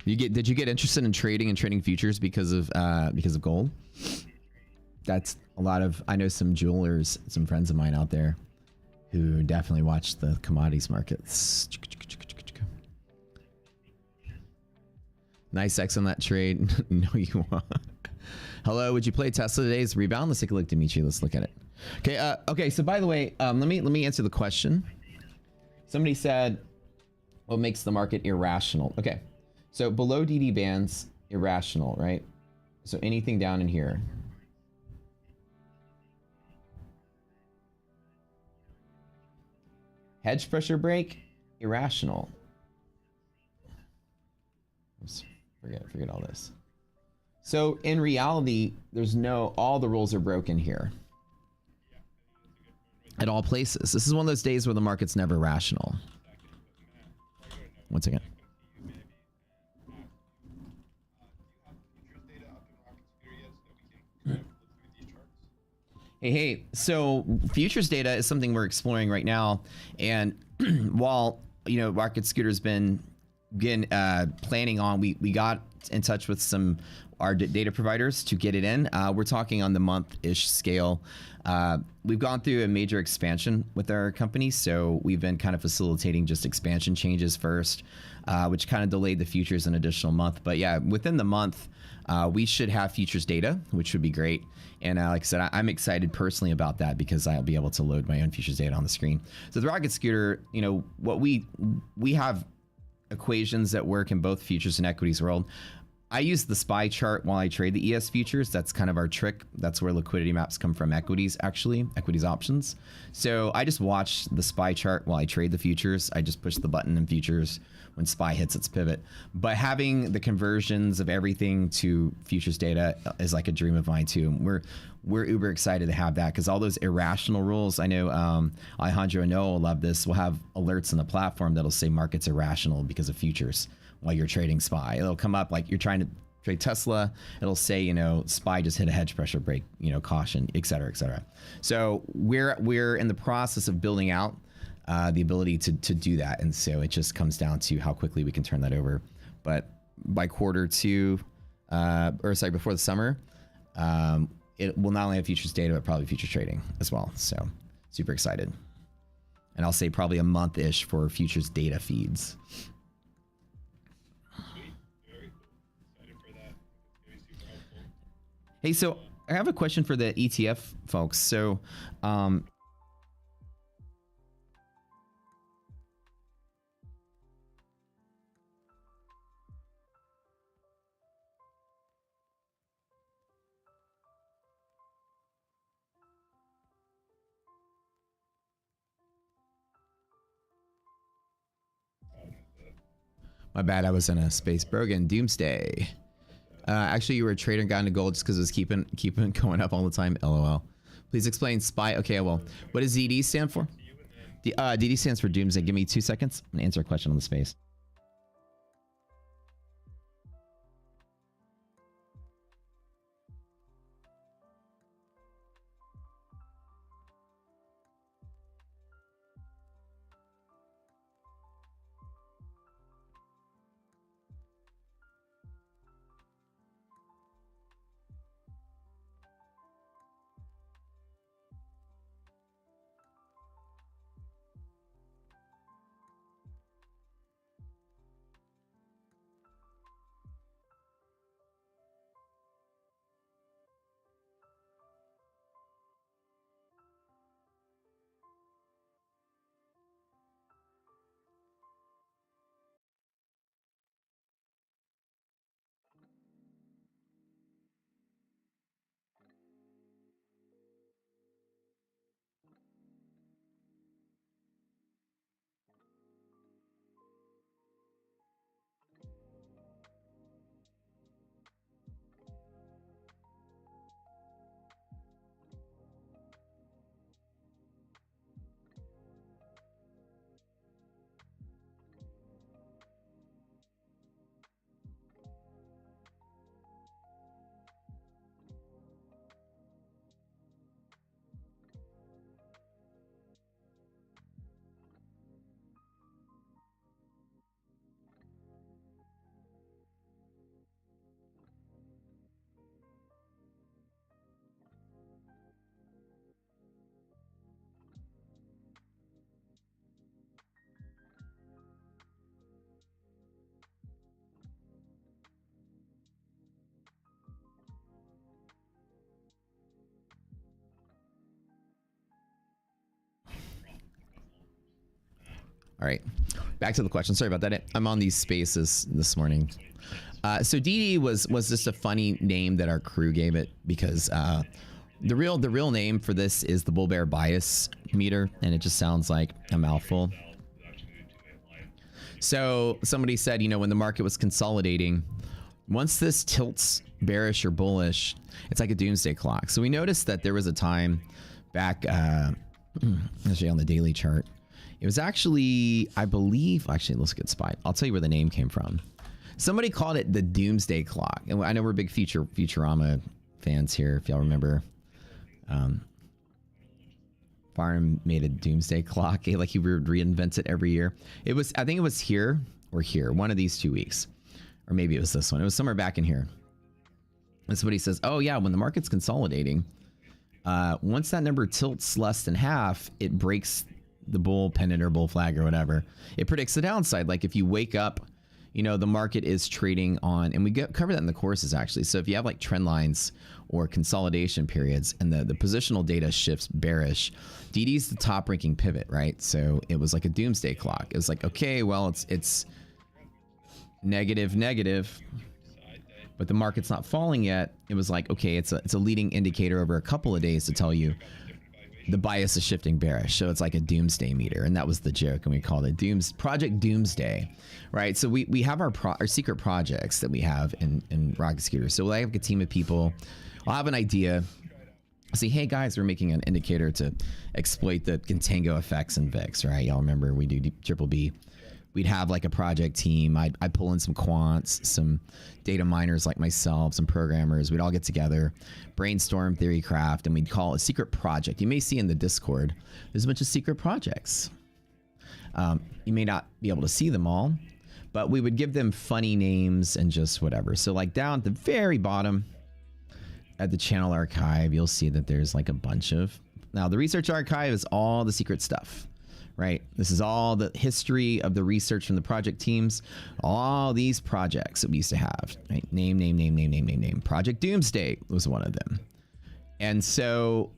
Did you get interested in trading and trading futures because of gold? That's a lot of, I know some jewelers, some friends of mine out there who definitely watch the commodities markets. Nice X on that trade. No, you won't. Hello, would you play Tesla today's rebound? Let's take a look, Dimitri. Let's look at it. Okay. Okay. So by the way, let me answer the question. Somebody said, what makes the market irrational? Okay. So below DD bands, irrational, right? So anything down in here. Hedge pressure break, irrational. Oops, forget all this. So in reality, all the rules are broken here. At all places. This is one of those days where the market's never rational. One second. Hey, so futures data is something we're exploring right now. And while, Market Scooter's been planning on, we got in touch with our data providers to get it in. We're talking on the month-ish scale. We've gone through a major expansion with our company, so we've been kind of facilitating just expansion changes first, which kind of delayed the futures an additional month. But yeah, within the month, we should have futures data, which would be great. And like I said, I'm excited personally about that because I'll be able to load my own futures data on the screen. So the Rocket Scooter, what we have equations that work in both futures and equities world. I use the SPY chart while I trade the ES futures. That's kind of our trick. That's where liquidity maps come from, equities options. So I just watch the SPY chart while I trade the futures. I just push the button in futures when SPY hits its pivot. But having the conversions of everything to futures data is like a dream of mine too. We're uber excited to have that because all those irrational rules, I know Alejandro and Noah will love this. We'll have alerts on the platform that'll say markets irrational because of futures while you're trading SPY. It'll come up like you're trying to trade Tesla. It'll say, SPY just hit a hedge pressure break, caution, et cetera, et cetera. So we're in the process of building out the ability to do that. And so it just comes down to how quickly we can turn that over. But by quarter two, before the summer, it will not only have futures data, but probably futures trading as well. So super excited. And I'll say probably a month-ish for futures data feeds. Sweet. Very cool. Excited for that. It's going to be super helpful. Hey, so I have a question for the ETF folks. So, my bad, I was in a space. Brogan, Doomsday. Actually, you were a trader and got into gold just because it was keeping going up all the time. LOL. Please explain SPY. Okay, well, what does DD stand for? DD stands for Doomsday. Give me 2 seconds. I'm gonna answer a question on the space. All right, back to the question. Sorry about that. I'm on these spaces this morning. So DD was just a funny name that our crew gave it because the real name for this is the bull bear bias meter, and it just sounds like a mouthful. So somebody said, you know, when the market was consolidating, once this tilts bearish or bullish, it's like a doomsday clock. So we noticed that there was a time back, actually on the daily chart. It was actually, I believe, actually, let's get spy. I'll tell you where the name came from. Somebody called it the doomsday clock. And I know we're big Futurama fans here, if y'all remember. Farm made a doomsday clock. Like he would reinvent it every year. It was, I think it was here or here, one of these 2 weeks. Or maybe it was this one. It was somewhere back in here. And somebody says, oh yeah, when the market's consolidating, once that number tilts less than half, it breaks the bull pennant or bull flag or whatever. It predicts the downside. Like if you wake up, you know, the market is trading on, and we cover that in the courses actually. So if you have like trend lines or consolidation periods and the positional data shifts bearish, DD's the top ranking pivot, right? So it was like a doomsday clock. It was like, okay, well, it's negative, but the market's not falling yet. It was like, okay, it's a leading indicator over a couple of days to tell you the bias is shifting bearish. So it's like a doomsday meter, and that was the joke, and we called it Project Doomsday, right? So we have our secret projects that we have in Rocket Scooter. So we'll have a team of people. I'll have an idea. I'll say, hey guys, we're making an indicator to exploit the contango effects in VIX, right? Y'all remember we do triple B. We'd have like a project team. I'd pull in some quants, some data miners like myself, some programmers. We'd all get together, brainstorm, theory craft, and we'd call it a secret project. You may see in the Discord, there's a bunch of secret projects. You may not be able to see them all, but we would give them funny names and just whatever. So like down at the very bottom at the channel archive, you'll see that there's like a bunch of, now the research archive is all the secret stuff. Right? This is all the history of the research from the project teams. All these projects that we used to have. Right? Name. Project Doomsday was one of them. And so,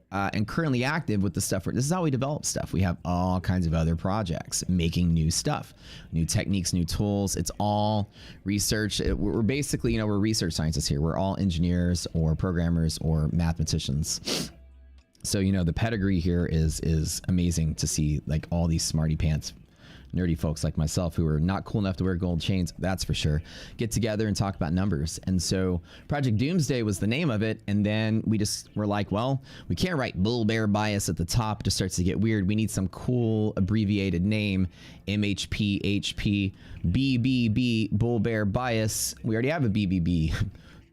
and currently active with the stuff. This is how we develop stuff. We have all kinds of other projects making new stuff, new techniques, new tools. It's all research. We're basically, you know, we're research scientists here. We're all engineers or programmers or mathematicians. So, you know, the pedigree here is amazing to see, like all these smarty pants, nerdy folks like myself who are not cool enough to wear gold chains, that's for sure, get together and talk about numbers. And so Project Doomsday was the name of it. And then we just were like, well, we can't write bull bear bias at the top. It just starts to get weird. We need some cool abbreviated name, MHP, HP, BBB, bull bear bias. We already have a BBB,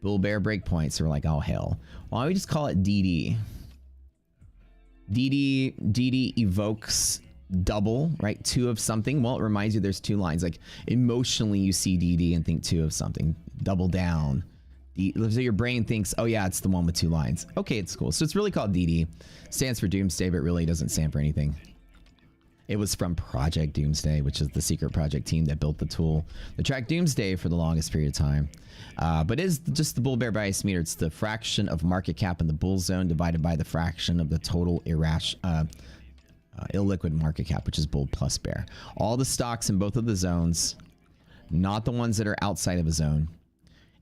bull bear breakpoint. So we're like, oh, hell. Why don't we just call it DD? DD evokes double, right? Two of something. Well, it reminds you there's two lines. Like emotionally, you see DD and think two of something. Double down. So your brain thinks, oh yeah, it's the one with two lines. Okay, it's cool. So it's really called DD. Stands for Doomsday, but really doesn't stand for anything. It was from Project Doomsday, which is the secret project team that built the tool that tracked Doomsday for the longest period of time. But it is just the bull bear bias meter. It's the fraction of market cap in the bull zone divided by the fraction of the total illiquid market cap, which is bull plus bear. All the stocks in both of the zones, not the ones that are outside of a zone.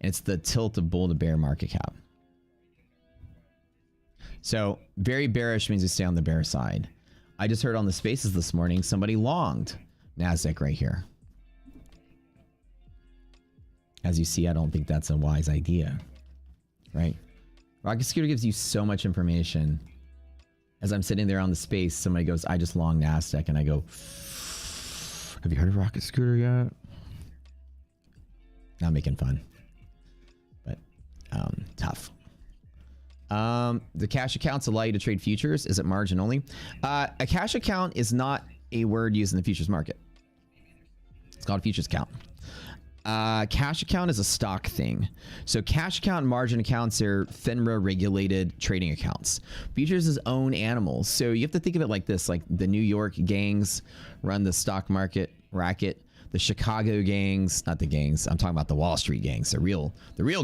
And it's the tilt of bull to bear market cap. So very bearish means you stay on the bear side. I just heard on the spaces this morning, somebody longed NASDAQ right here. As you see, I don't think that's a wise idea, right? Rocket Scooter gives you so much information. As I'm sitting there on the space, somebody goes, I just long NASDAQ. And I go, have you heard of Rocket Scooter yet? Not making fun, but tough. The cash accounts allow you to trade futures. Is it margin only? A cash account is not a word used in the futures market. It's called a futures account. Cash account is a stock thing. So cash account and margin accounts are FINRA regulated trading accounts. Futures is own animals. So you have to think of it like this, like the New York gangs run the stock market racket. The Chicago gangs, not the gangs, I'm talking about the Wall Street gangs, the real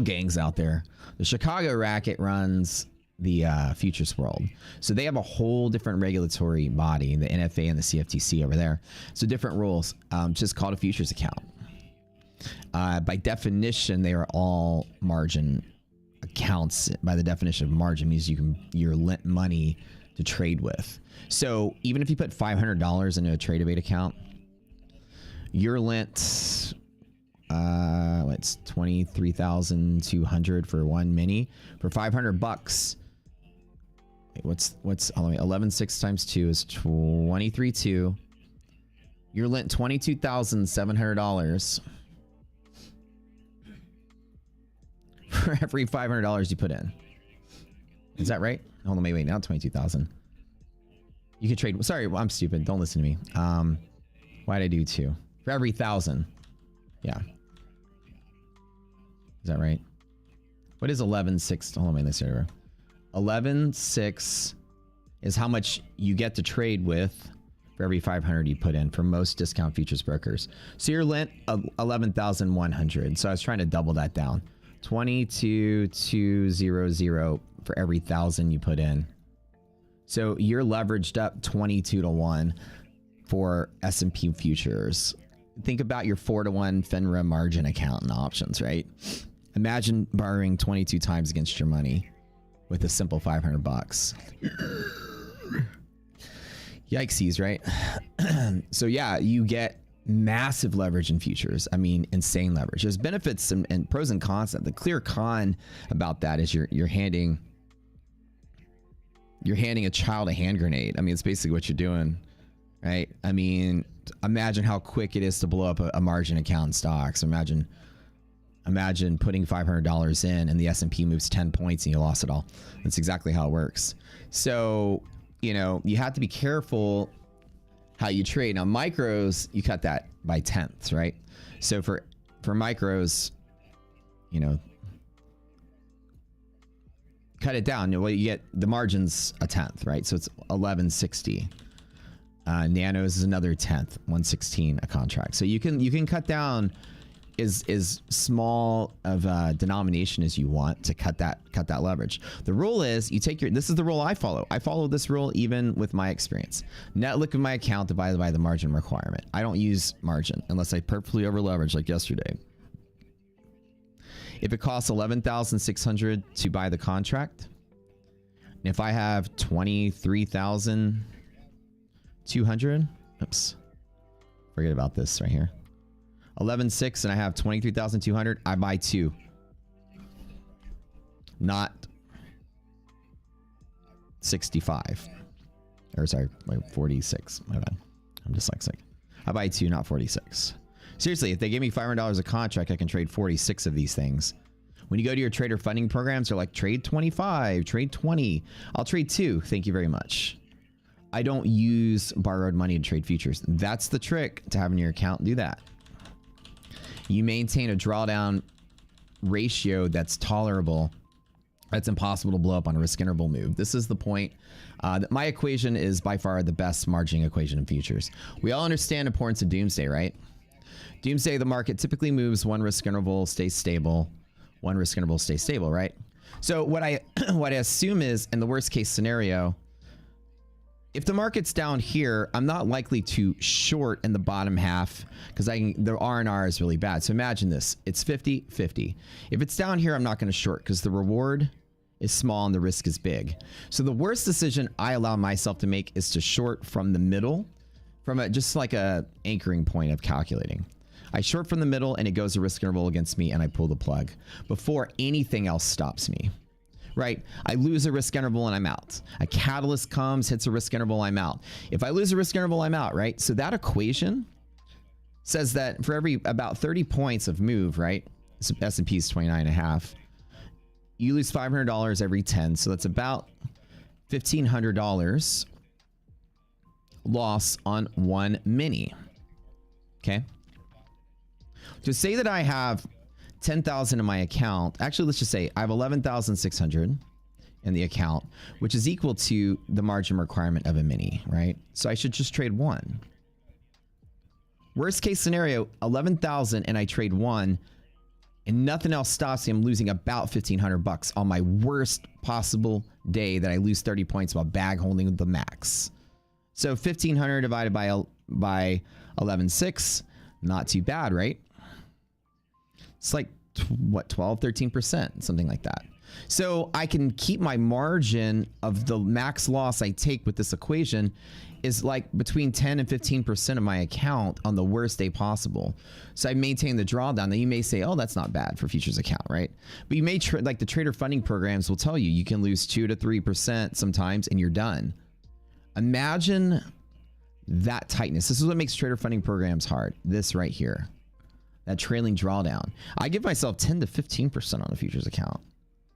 gangs out there. The Chicago racket runs the futures world. So they have a whole different regulatory body, the NFA and the CFTC over there. So different rules, just called a futures account. By definition, they are all margin accounts. By the definition of margin means you're lent money to trade with. So even if you put $500 into a Tradebate account, you're lent it's 23,200 for one mini. For $500, what's 11.6 times 2 is 23.2. You're lent $22,700 for every $500 you put in. Is that right? Hold on, wait, now 22,000. You can trade. Sorry, I'm stupid. Don't listen to me. Why did I do 2? For every 1,000. Yeah. Is that right? What is 11.6? Hold on, wait, let's see. 11.6 is how much you get to trade with for every 500 you put in for most discount futures brokers. So you're lent 11,100. So I was trying to double that down. 22,200 for every 1,000 you put in. So you're leveraged up 22 to 1 for S&P futures. Think about your 4 to 1 FINRA margin account and options, right? Imagine borrowing 22 times against your money with a simple $500. Yikesies, right? So yeah, you get massive leverage in futures. I mean, insane leverage. There's benefits and pros and cons. The clear con about that is you're handing a child a hand grenade. I mean, it's basically what you're doing, right? I mean, imagine how quick it is to blow up a margin account in stocks. Imagine putting $500 in and the S&P moves 10 points and you lost it all. That's exactly how it works. So, you know, you have to be careful how you trade. Now, micros, you cut that by tenths, right? So for micros, you know, cut it down. Well, you get the margin's a tenth, right? So it's 1160. Nanos is another tenth, 116 a contract. So you can cut down as small of a denomination as you want to cut that leverage. The rule is you take this is the rule I follow. I follow this rule even with my experience. Net liquid in my account divided by the margin requirement. I don't use margin unless I purposely over leverage like yesterday. If it costs 11,600 to buy the contract, and if I have 23,200, oops, forget about this right here. 11.6 and I have 23,200, I buy 2. Not 65. Or sorry, 46. My bad. I'm dyslexic. I buy 2, not 46. Seriously, if they give me $500 a contract, I can trade 46 of these things. When you go to your trader funding programs, they're like, trade 25, trade 20. I'll trade 2. Thank you very much. I don't use borrowed money to trade futures. That's the trick to having your account do that. You maintain a drawdown ratio that's tolerable. That's impossible to blow up on a risk interval move. This is the point. That my equation is by far the best margining equation in futures. We all understand the importance of doomsday, right? Doomsday, the market typically moves one risk interval, stays stable. One risk interval stays stable, right? So what I assume is, in the worst case scenario, if the market's down here, I'm not likely to short in the bottom half because the R&R is really bad. So imagine this. It's 50-50. If it's down here, I'm not going to short because the reward is small and the risk is big. So the worst decision I allow myself to make is to short from the middle, from just like a anchoring point of calculating. I short from the middle and it goes a risk interval against me and I pull the plug before anything else stops me. Right? I lose a risk interval and I'm out. A catalyst comes, hits a risk interval, I'm out. If I lose a risk interval, I'm out, right? So that equation says that for every about 30 points of move, right? So S&P is 29.5. You lose $500 every 10. So that's about $1,500 loss on one mini. Okay. To say that I have 10,000 in my account. Actually, let's just say I have 11,600 in the account, which is equal to the margin requirement of a mini, right? So I should just trade 1. Worst case scenario, 11,000 and I trade 1. and nothing else stops me. I'm losing about 1,500 bucks on my worst possible day that I lose 30 points while bag holding the max. So 1,500 divided by 11.6, not too bad, right? It's like what, 12, 13%, something like that. So I can keep my margin of the max loss I take with this equation is like between 10 and 15% of my account on the worst day possible. So I maintain the drawdown. Now you may say, oh, that's not bad for futures account, right? But you may, like the trader funding programs will tell you, you can lose 2 to 3% sometimes and you're done. Imagine that tightness. This is what makes trader funding programs hard. This right here, that trailing drawdown. I give myself 10 to 15% on a futures account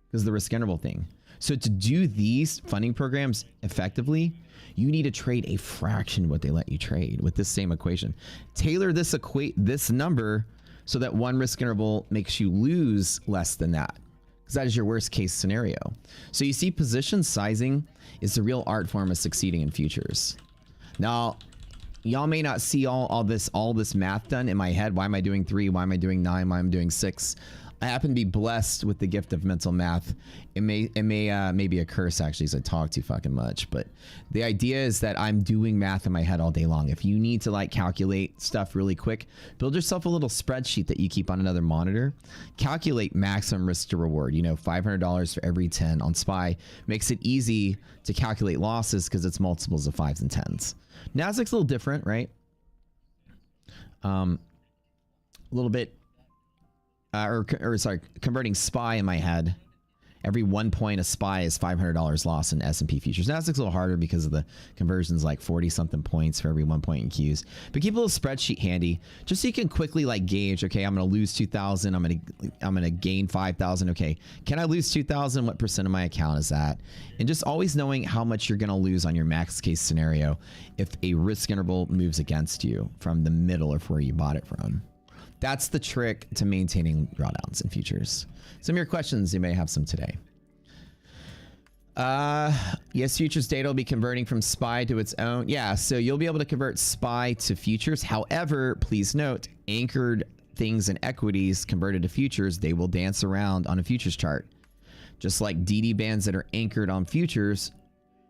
because of the risk interval thing. So to do these funding programs effectively, you need to trade a fraction of what they let you trade with this same equation. Tailor this number so that one risk interval makes you lose less than that, because that is your worst case scenario. So you see, position sizing is the real art form of succeeding in futures. Now, y'all may not see all this math done in my head. Why am I doing 3? Why am I doing 9? Why am I doing 6? I happen to be blessed with the gift of mental math. It may be a curse actually, as I talk too fucking much. But the idea is that I'm doing math in my head all day long. If you need to like calculate stuff really quick, build yourself a little spreadsheet that you keep on another monitor. Calculate maximum risk to reward. You know, $500 for every 10 on SPY makes it easy to calculate losses because it's multiples of 5s and 10s. Nasdaq's a little different, right? A little bit. Sorry, converting SPY in my head. Every 1 point of SPY is $500 loss in S&P futures. Nasdaq's a little harder because of the conversions, like 40 something points for every 1 point in Qs. But keep a little spreadsheet handy just so you can quickly like gauge, okay, I'm going to lose 2,000. I'm going to gain 5,000. Okay, can I lose 2,000? What percent of my account is that? And just always knowing how much you're going to lose on your max case scenario if a risk interval moves against you from the middle of where you bought it from. That's the trick to maintaining drawdowns in futures. Some of your questions, you may have some today. Yes, futures data will be converting from SPY to its own. Yeah, so you'll be able to convert SPY to futures. However, please note, anchored things and equities converted to futures, they will dance around on a futures chart. Just like DD bands that are anchored on futures,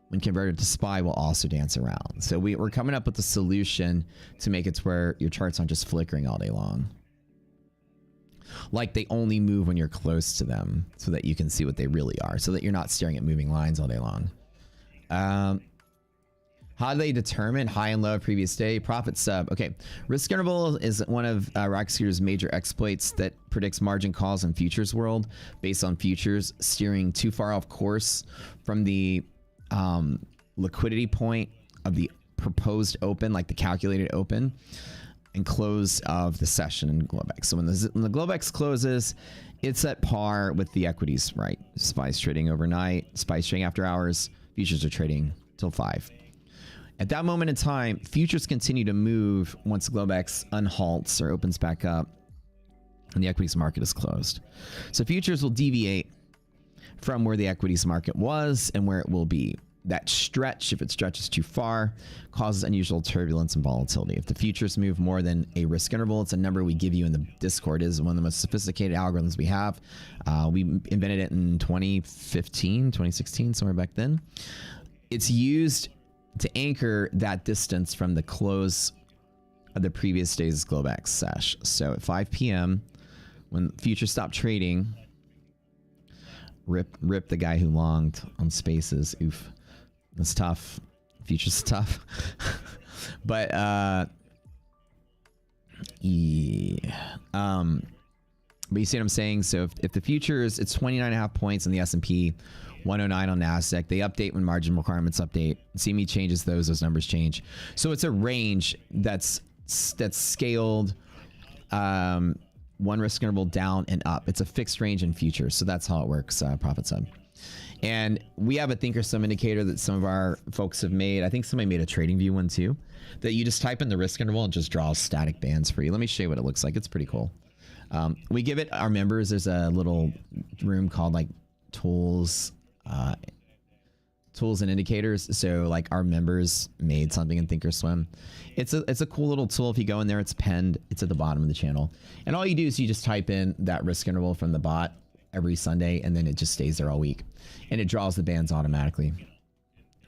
when converted to SPY, will also dance around. So we're coming up with a solution to make it to where your charts aren't just flickering all day long. Like they only move when you're close to them so that you can see what they really are, so that you're not staring at moving lines all day long. How do they determine high and low of previous day? Profit sub. Okay. Risk interval is one of Rockscooter's major exploits that predicts margin calls in futures world based on futures steering too far off course from the liquidity point of the proposed open, like the calculated open and close of the session in Globex. So when the Globex closes, it's at par with the equities, right? SPY's trading overnight, SPY's trading after hours, futures are trading till 5. At that moment in time, futures continue to move once Globex unhalts or opens back up and the equities market is closed. So futures will deviate from where the equities market was and where it will be. That stretch, if it stretches too far, causes unusual turbulence and volatility. If the futures move more than a risk interval, it's a number we give you in the Discord. It is one of the most sophisticated algorithms we have. We invented it in 2015, 2016, somewhere back then. It's used to anchor that distance from the close of the previous day's Globex sesh. So at 5 p.m., when futures stop trading, rip the guy who longed on spaces. Oof. That's tough. Futures is tough. But yeah. But you see what I'm saying? So if the futures, it's 29.5 points on the S&P, 109 on NASDAQ. They update when margin requirements update. CME changes those numbers change. So it's a range that's scaled one risk interval down and up. It's a fixed range in futures. So that's how it works, Profit Sub. And we have a Thinkorswim indicator that some of our folks have made. I think somebody made a TradingView one too, that you just type in the risk interval and just draws static bands for you. Let me show you what it looks like. It's pretty cool. We give it our members. There's a little room called like tools tools and indicators. So like our members made something in Thinkorswim. It's a cool little tool. If you go in there, it's pinned. It's at the bottom of the channel. And all you do is you just type in that risk interval from the bot every Sunday, and then it just stays there all week. And it draws the bands automatically.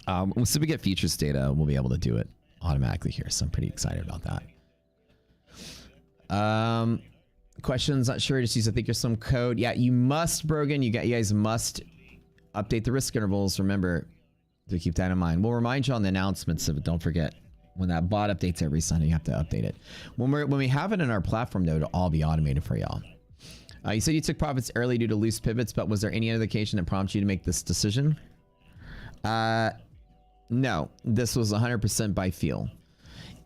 So we get futures data, we'll be able to do it automatically here. So I'm pretty excited about that. Questions? Not sure. Just use, I think, some code. Yeah, you must, Brogan. You guys must update the risk intervals. Remember to keep that in mind. We'll remind you on the announcements of it. Don't forget, when that bot updates every Sunday, you have to update it. When we have it in our platform, though, it'll all be automated for y'all. You said you took profits early due to loose pivots, but was there any indication that prompted you to make this decision? No, this was 100% by feel.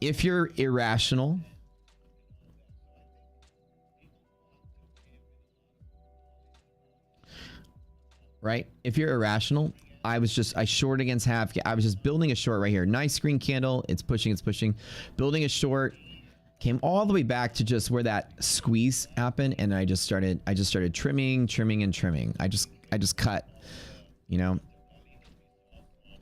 If you're irrational, right? If you're irrational, I short against half. I was just building a short right here. Nice green candle. It's pushing. Building a short. Came all the way back to just where that squeeze happened, and I just started trimming. I just cut, you know.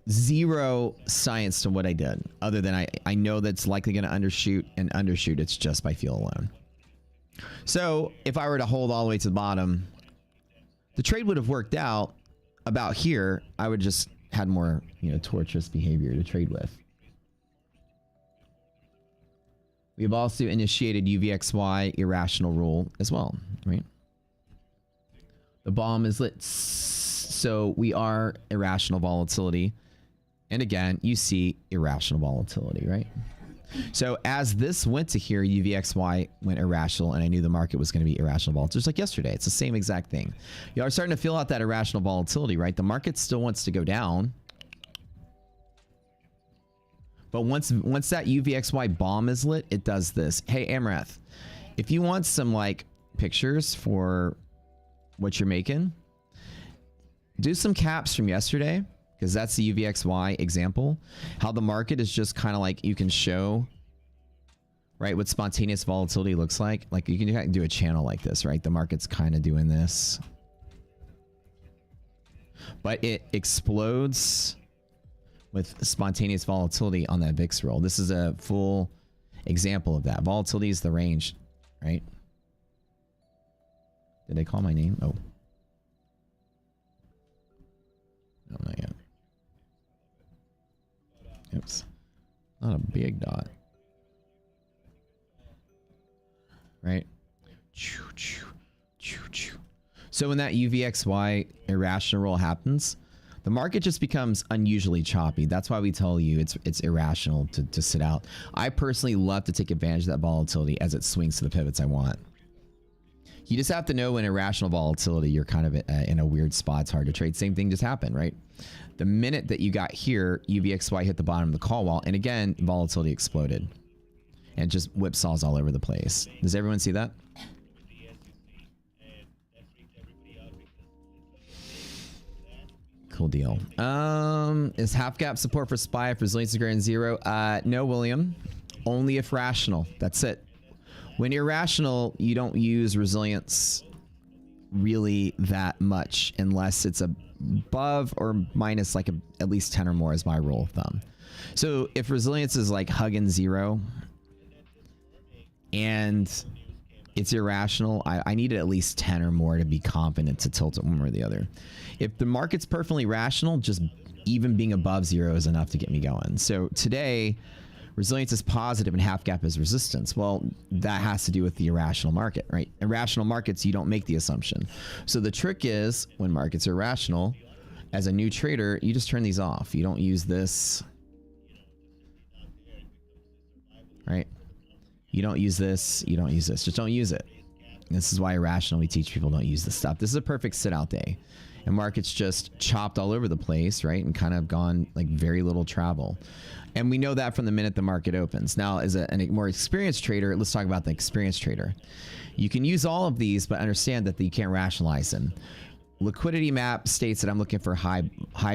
Zero science to what I did, other than I know that's likely going to undershoot, it's just by feel alone. So if I were to hold all the way to the bottom, the trade would have worked out about here. I would just had more, you know, torturous behavior to trade with. We've also initiated UVXY irrational rule as well, right? The bomb is lit. So we are irrational volatility. And again, you see irrational volatility, right? So as this went to here, UVXY went irrational, and I knew the market was going to be irrational volatility. Just like yesterday, it's the same exact thing. Y'all are starting to feel out that irrational volatility, right? The market still wants to go down. But once that UVXY bomb is lit, it does this. Hey, Amrath, if you want some like pictures for what you're making, do some caps from yesterday, because that's the UVXY example. How the market is just kind of like, you can show, right, what spontaneous volatility looks like. Like you can do a channel like this, right? The market's kind of doing this. But it explodes with spontaneous volatility on that VIX roll. This is a full example of that. Volatility is the range, right? Did they call my name? Oh. No, not yet. Oops. Not a big dot. Right? So when that UVXY irrational roll happens, the market just becomes unusually choppy. That's why we tell you it's irrational to sit out. I personally love to take advantage of that volatility as it swings to the pivots I want. You just have to know when irrational volatility, you're kind of in a weird spot. It's hard to trade. Same thing just happened, right? The minute that you got here, UVXY hit the bottom of the call wall, and again, volatility exploded. And just whipsaws all over the place. Does everyone see that? Cool deal. Is half gap support for SPY if resilience is greater than 0? No, William. Only if rational. That's it. When you're rational, you don't use resilience really that much unless it's above or minus like at least 10 or more is my rule of thumb. So if resilience is like hugging 0 and it's irrational, I need at least 10 or more to be confident to tilt it one way or the other. If the market's perfectly rational, just even being above 0 is enough to get me going. So today, resilience is positive and half gap is resistance. Well, that has to do with the irrational market, right? Irrational markets, you don't make the assumption. So the trick is when markets are rational, as a new trader, you just turn these off. You don't use this, right? You don't use this. You don't use this. Just don't use it. And this is why irrational, we teach people don't use this stuff. This is a perfect sit out day. And markets just chopped all over the place, right? And kind of gone like very little travel. And we know that from the minute the market opens. Now, as a more experienced trader, let's talk about the experienced trader. You can use all of these, but understand that you can't rationalize them. Liquidity map states that I'm looking for high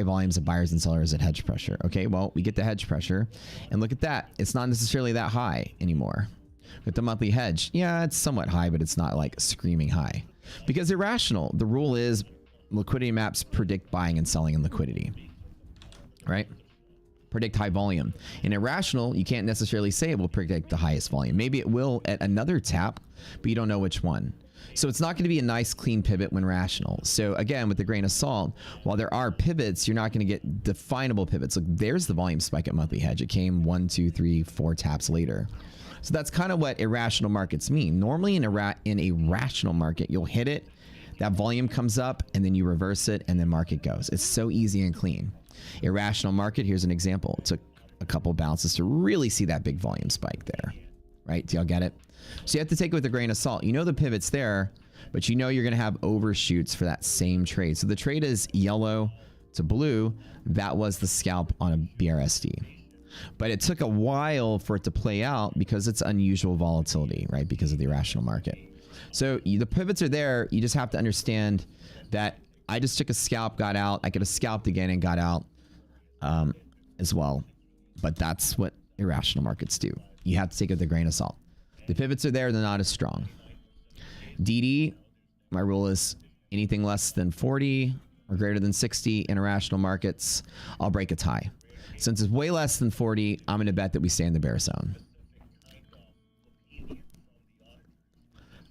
volumes of buyers and sellers at hedge pressure. Okay, well, we get the hedge pressure. And look at that. It's not necessarily that high anymore. With the monthly hedge, yeah, it's somewhat high, but it's not like screaming high. Because irrational. The rule is liquidity maps predict buying and selling in liquidity. right? Predict high volume. In irrational, you can't necessarily say it will predict the highest volume. Maybe it will at another tap, but you don't know which one. So it's not going to be a nice clean pivot when rational. So again, with a grain of salt, while there are pivots, you're not going to get definable pivots. Look, there's the volume spike at monthly hedge. It came 1, 2, 3, 4 taps later. So that's kind of what irrational markets mean. Normally in a rational market, you'll hit it, that volume comes up, and then you reverse it, and then market goes. It's so easy and clean. Irrational market, here's an example. It took a couple bounces to really see that big volume spike there, right? Do y'all get it? So you have to take it with a grain of salt. You know the pivot's there, but you know you're going to have overshoots for that same trade. So the trade is yellow to blue. That was the scalp on a BRSD. But it took a while for it to play out because it's unusual volatility, right? Because of the irrational market. So the pivots are there. You just have to understand that I just took a scalp, got out. I could have scalped again and got out as well. But that's what irrational markets do. You have to take it with a grain of salt. The pivots are there. They're not as strong. DD, my rule is anything less than 40 or greater than 60 in irrational markets, I'll break a tie. Since it's way less than 40, I'm going to bet that we stay in the bear zone.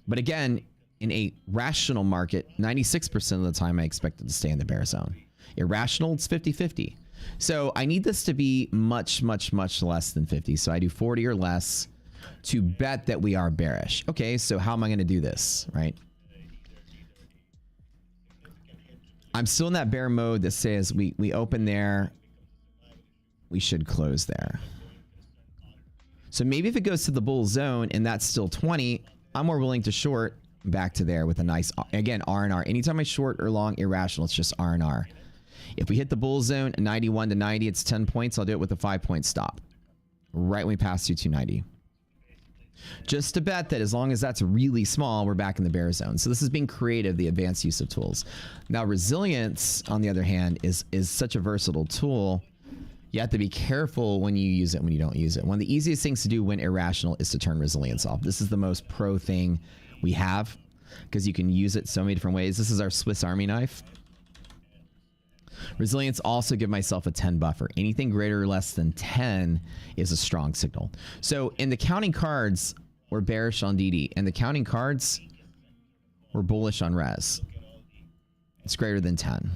But again, in a rational market, 96% of the time I expect it to stay in the bear zone. Irrational, it's 50-50. So I need this to be much, much, much less than 50. So I do 40 or less to bet that we are bearish. Okay, so how am I going to do this, right? I'm still in that bear mode that says we open there, we should close there. So maybe if it goes to the bull zone and that's still 20, I'm more willing to short back to there with a nice, again, R&R. Anytime I short or long irrational, it's just R&R. If we hit the bull zone, 91 to 90, it's 10 points. I'll do it with a 5-point stop. Right when we pass through 290. Just to bet that as long as that's really small, we're back in the bear zone. So this is being creative, the advanced use of tools. Now resilience, on the other hand, is such a versatile tool. You have to be careful when you use it, when you don't use it. One of the easiest things to do when irrational is to turn resilience off. This is the most pro thing we have because you can use it so many different ways. This is our Swiss Army knife. Resilience also give myself a 10 buffer. Anything greater or less than 10 is a strong signal. So in the counting cards, we're bearish on DD. And the counting cards, we're bullish on res. It's greater than 10.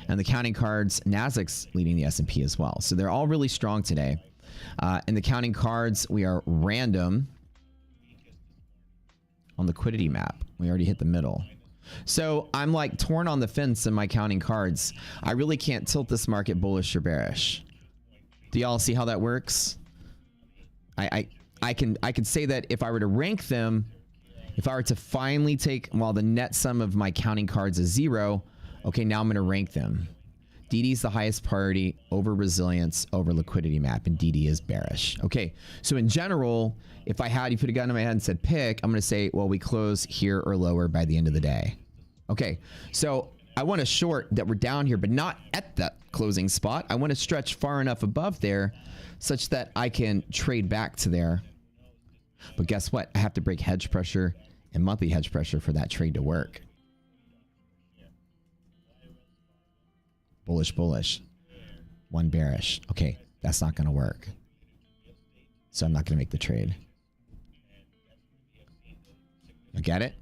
And the counting cards, Nasdaq's leading the S&P as well. So they're all really strong today. In the counting cards, we are random on liquidity map. We already hit the middle. So I'm like torn on the fence in my counting cards. I really can't tilt this market bullish or bearish. Do y'all see how that works? I could say that if I were to rank them, if I were to finally take, while the net sum of my counting cards is 0, okay, now I'm going to rank them. DD is the highest priority over resilience over liquidity map, and DD is bearish. Okay, so in general, if I had you put a gun in my head and said pick, I'm going to say, well, we close here or lower by the end of the day. Okay, so I want to short that we're down here, but not at that closing spot. I want to stretch far enough above there such that I can trade back to there. But guess what? I have to break hedge pressure and monthly hedge pressure for that trade to work. Bullish, bullish. One bearish. Okay, that's not going to work. So I'm not going to make the trade. You get it?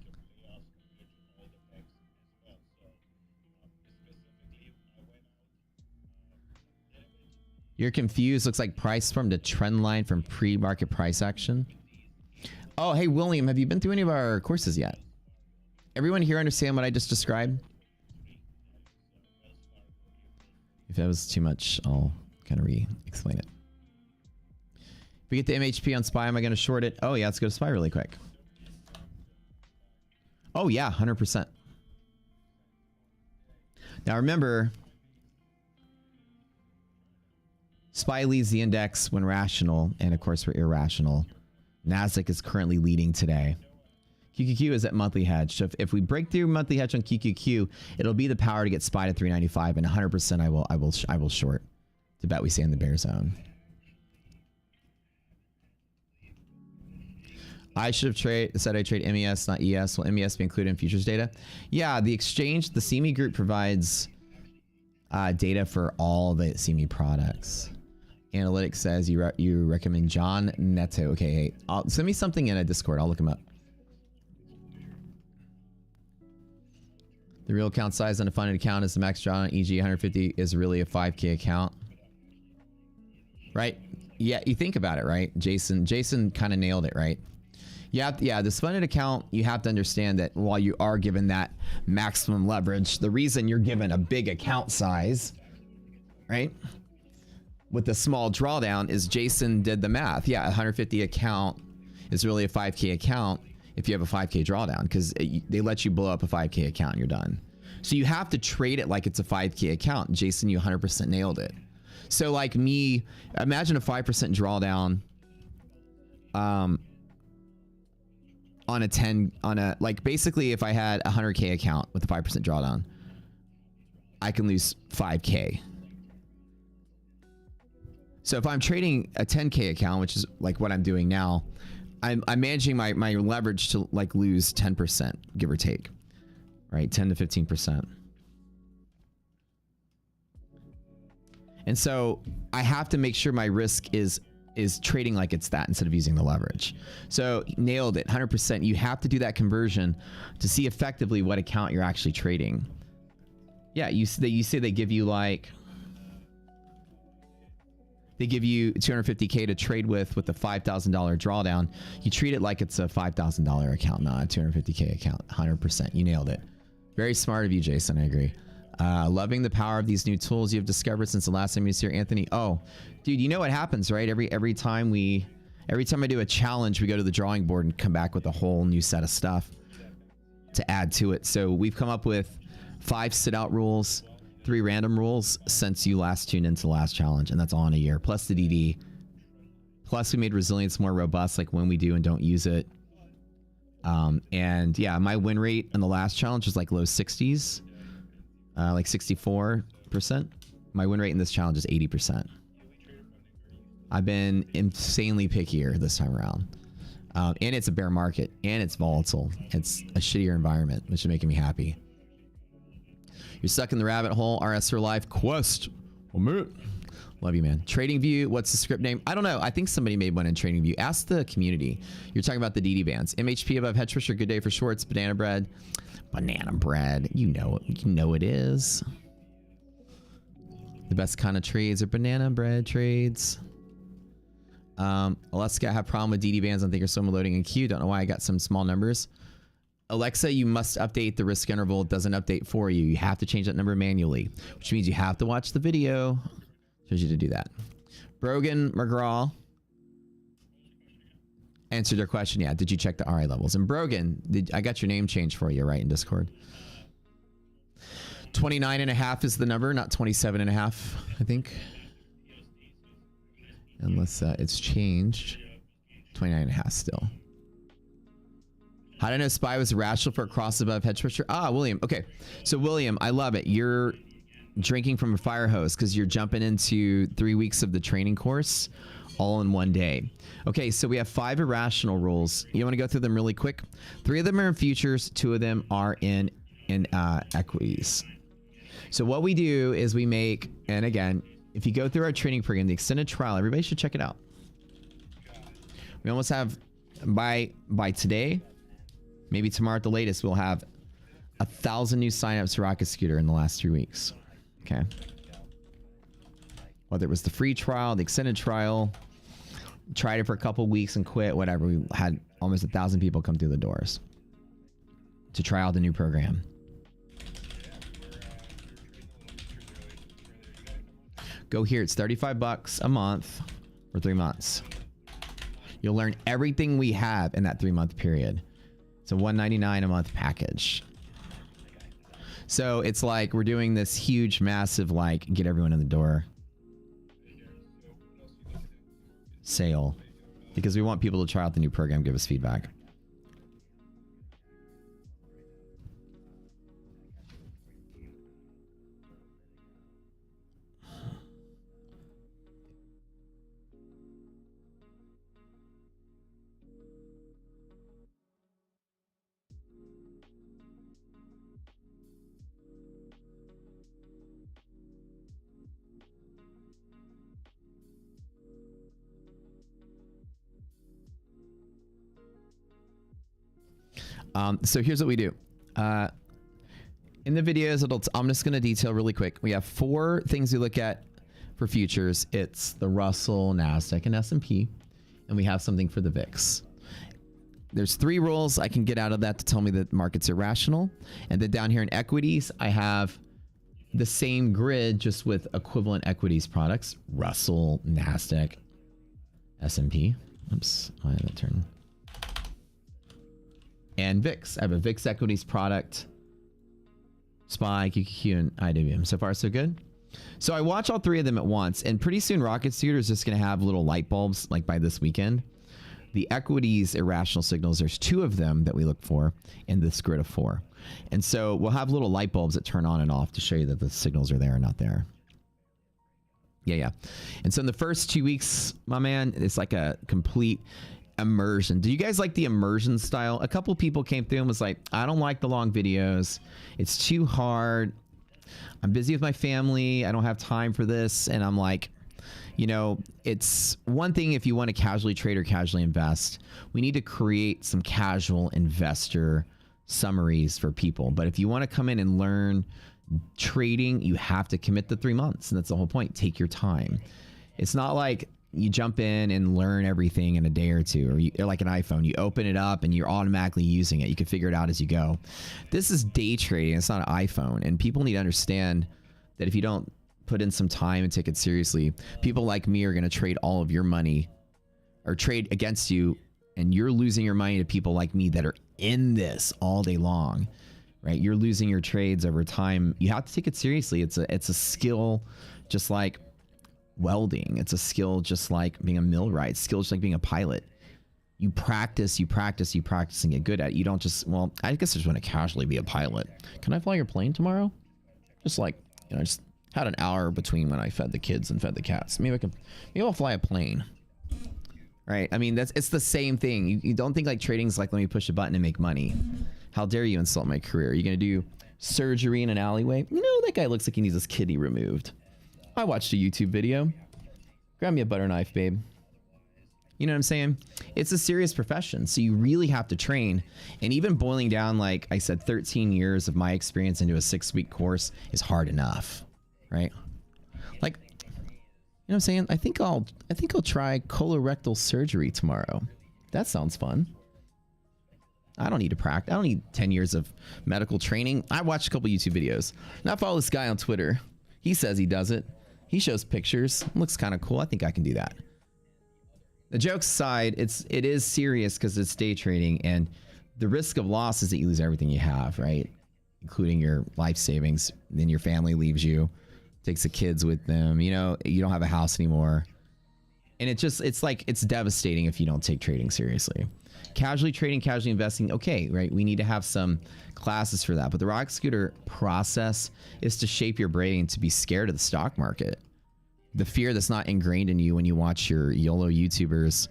You're confused. Looks like price from the trend line from pre-market price action. Oh, hey, William, have you been through any of our courses yet? Everyone here understand what I just described? If that was too much, I'll kind of re-explain it. If we get the MHP on SPY, am I going to short it? Oh, yeah, let's go to SPY really quick. Oh, yeah, 100%. Now, remember, SPY leads the index when rational, and of course, we're irrational. Nasdaq is currently leading today. QQQ is at monthly hedge. So if we break through monthly hedge on QQQ, it'll be the power to get SPY to 395, and 100% I will short to bet we stay in the bear zone. I should have said I trade MES, not ES. Will MES be included in futures data? Yeah, the exchange, the CME group provides data for all the CME products. Analytics says you recommend John Neto. Okay, hey, send me something in a Discord. I'll look him up. The real account size on a funded account is the max drawdown. E.g., 150 is really a 5K account, right? Yeah, you think about it, right? Jason kind of nailed it, right? Yeah, this funded account, you have to understand that while you are given that maximum leverage, the reason you're given a big account size, right, with the small drawdown is Jason did the math. Yeah, 150 account is really a 5K account if you have a 5K drawdown, because they let you blow up a 5K account and you're done. So you have to trade it like it's a 5K account. Jason, you 100% nailed it. So like me, imagine a 5% drawdown like basically if I had a 100K account with a 5% drawdown, I can lose 5K. So if I'm trading a 10K account, which is like what I'm doing now, I'm managing my leverage to like lose 10%, give or take, right? 10 to 15%. And so I have to make sure my risk is trading like it's that instead of using the leverage. So nailed it, 100%. You have to do that conversion to see effectively what account you're actually trading. Yeah, you say they give you like, they give you 250K to trade with a $5,000 drawdown. You treat it like it's a $5,000 account, not a 250K account. 100%. You nailed it. Very smart of you, Jason. I agree. Loving the power of these new tools you've discovered since the last time you was here, Anthony. Oh, dude, you know what happens, right? Every time I do a challenge, we go to the drawing board and come back with a whole new set of stuff to add to it. So we've come up with 5 sit-out rules, 3 random rules since you last tuned into the last challenge, and that's all in a year, plus the DD. Plus we made resilience more robust, like when we do and don't use it. And yeah, my win rate in the last challenge was like low 60s, like 64%. My win rate in this challenge is 80%. I've been insanely pickier this time around. And it's a bear market, and it's volatile. It's a shittier environment, which is making me happy. You're stuck in the rabbit hole. RS for life. Quest. Love you, man. Trading View. What's the script name? I don't know. I think somebody made one in Trading View. Ask the community. You're talking about the DD bands. MHP above hedge pusher. Good day for shorts. Banana bread. Banana bread. You know it. You know it is. The best kind of trades are banana bread trades. Alaska, I have a problem with DD bands on Thinkorswim loading in queue. Don't know why I got some small numbers. Alexa, you must update the risk interval. It doesn't update for you. You have to change that number manually, which means you have to watch the video. Shows you to do that. Brogan McGraw answered your question. Yeah, did you check the RI levels? And Brogan, I got your name changed for you, right, in Discord. 29.5 is the number, not 27.5, I think. Unless it's changed. 29.5 still. How did I know SPY was rational for a cross above hedge pusher? Ah, William. Okay. So William, I love it. You're drinking from a fire hose because you're jumping into 3 weeks of the training course all in one day. Okay, so we have 5 irrational rules. You want to go through them really quick? 3 of them are in futures. 2 of them are in equities. So what we do is we make, and again, if you go through our training program, the extended trial, everybody should check it out. We almost have, by today, maybe tomorrow at the latest, we'll have 1,000 new signups for Rocket Scooter in the last 3 weeks. Okay. Whether it was the free trial, the extended trial, tried it for a couple weeks and quit, whatever. We had almost 1,000 people come through the doors to try out the new program. Go here. It's $35 a month for 3 months. You'll learn everything we have in that 3-month period. It's a $199 a month package. So it's like we're doing this huge, massive, like, get everyone in the door sale because we want people to try out the new program, give us feedback. So here's what we do. In the videos, I'm just going to detail really quick. We have 4 things we look at for futures. It's the Russell, NASDAQ, and S&P. And we have something for the VIX. There's 3 rules I can get out of that to tell me that markets are rational. And then down here in equities, I have the same grid just with equivalent equities products. Russell, NASDAQ, S&P. Oops, why did that turn? And VIX. I have a VIX equities product. SPY, QQQ, and IWM. So far, so good. So I watch all 3 of them at once, and pretty soon Rocket Scooter is just going to have little light bulbs like by this weekend. The equities irrational signals, there's 2 of them that we look for in this grid of 4. And so we'll have little light bulbs that turn on and off to show you that the signals are there or not there. Yeah. And so in the first 2 weeks, my man, it's like a complete immersion. Do you guys like the immersion style? A couple people came through and was like, I don't like the long videos. It's too hard. I'm busy with my family. I don't have time for this. And I'm like, you know, it's one thing if you want to casually trade or casually invest. We need to create some casual investor summaries for people. But if you want to come in and learn trading, you have to commit the 3 months. And that's the whole point. Take your time. It's not like you jump in and learn everything in a day or 2, or like an iPhone. You open it up and you're automatically using it. You can figure it out as you go. This is day trading. It's not an iPhone. And people need to understand that if you don't put in some time and take it seriously, people like me are going to trade all of your money or trade against you. And you're losing your money to people like me that are in this all day long, right? You're losing your trades over time. You have to take it seriously. It's a skill, just like welding. It's a skill just like being a millwright. Skill just like being a pilot. You practice and get good at it. You don't just, well, I guess I just want to casually be a pilot. Can I fly your plane tomorrow? Just like, you know, just had an hour between when I fed the kids and fed the cats. Maybe I'll fly a plane. Right? I mean, it's the same thing. You don't think like trading's like, let me push a button and make money. How dare you insult my career? Are you going to do surgery in an alleyway? You know, that guy looks like he needs his kidney removed. I watched a YouTube video. Grab me a butter knife, babe. You know what I'm saying? It's a serious profession, so you really have to train. And even boiling down, like I said, 13 years of my experience into a 6-week course is hard enough, right? Like, you know what I'm saying? I think I'll try colorectal surgery tomorrow. That sounds fun. I don't need to practice. I don't need 10 years of medical training. I watched a couple YouTube videos. Now I follow this guy on Twitter. He says he does it. He shows pictures. Looks kind of cool. I think I can do that. The jokes aside, it is serious because it's day trading, and the risk of loss is that you lose everything you have, right? Including your life savings. Then your family leaves you, takes the kids with them. You know, you don't have a house anymore. And it's devastating if you don't take trading seriously. Casually trading, casually investing, okay, right? We need to have some classes for that. But the Rocket Scooter process is to shape your brain to be scared of the stock market. The fear that's not ingrained in you when you watch your YOLO YouTubers,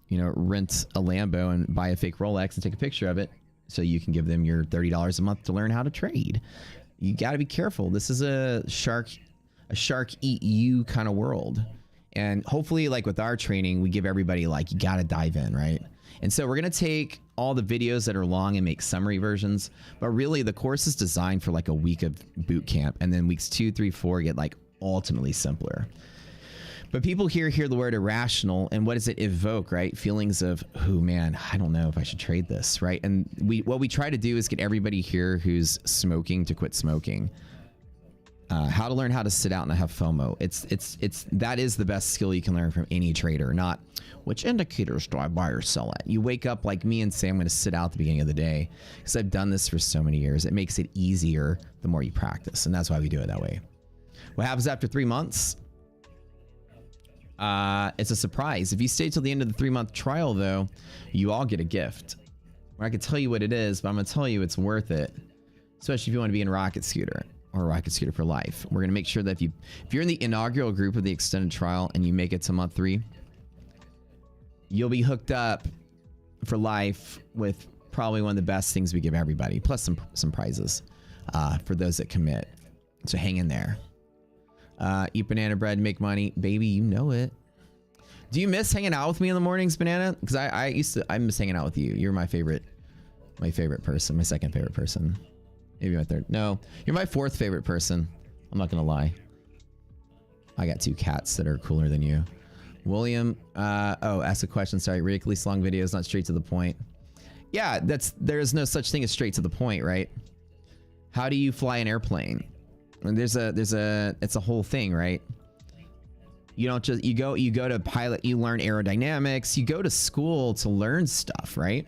you know, rent a Lambo and buy a fake Rolex and take a picture of it so you can give them your $30 a month to learn how to trade. You got to be careful. This is a shark eat you kind of world. And hopefully, like with our training, we give everybody like, you got to dive in, right? And so we're going to take all the videos that are long and make summary versions. But really, the course is designed for like a week of boot camp. And then weeks 2, 3, 4 get like ultimately simpler. But people hear the word irrational, and what does it evoke, right? Feelings of, oh man, I don't know if I should trade this, right? And what we try to do is get everybody here who's smoking to quit smoking. How to learn how to sit out and not have FOMO. That is the best skill you can learn from any trader, not which indicators do I buy or sell at. You wake up like me and say, I'm going to sit out at the beginning of the day because I've done this for so many years. It makes it easier the more you practice, and that's why we do it that way. What happens after 3 months? It's a surprise. If you stay till the end of the 3-month trial, though, you all get a gift. I can tell you what it is, but I'm going to tell you it's worth it, especially if you want to be in Rocket Scooter or Rocket Scooter for life. We're going to make sure that if you're in the inaugural group of the extended trial and you make it to month 3, you'll be hooked up for life with probably one of the best things we give everybody, plus some prizes for those that commit. So hang in there. Eat banana bread, make money. Baby, you know it. Do you miss hanging out with me in the mornings, Banana? Because I miss hanging out with you. You're my favorite my favorite person, my second favorite person. Maybe my third. No, you're my fourth favorite person. I'm not gonna lie. I got 2 cats that are cooler than you. William, ask a question. Sorry, ridiculously long videos, not straight to the point. Yeah, there's no such thing as straight to the point, right? How do you fly an airplane? And it's a whole thing, right? You don't just, you go to pilot, you learn aerodynamics, you go to school to learn stuff, right?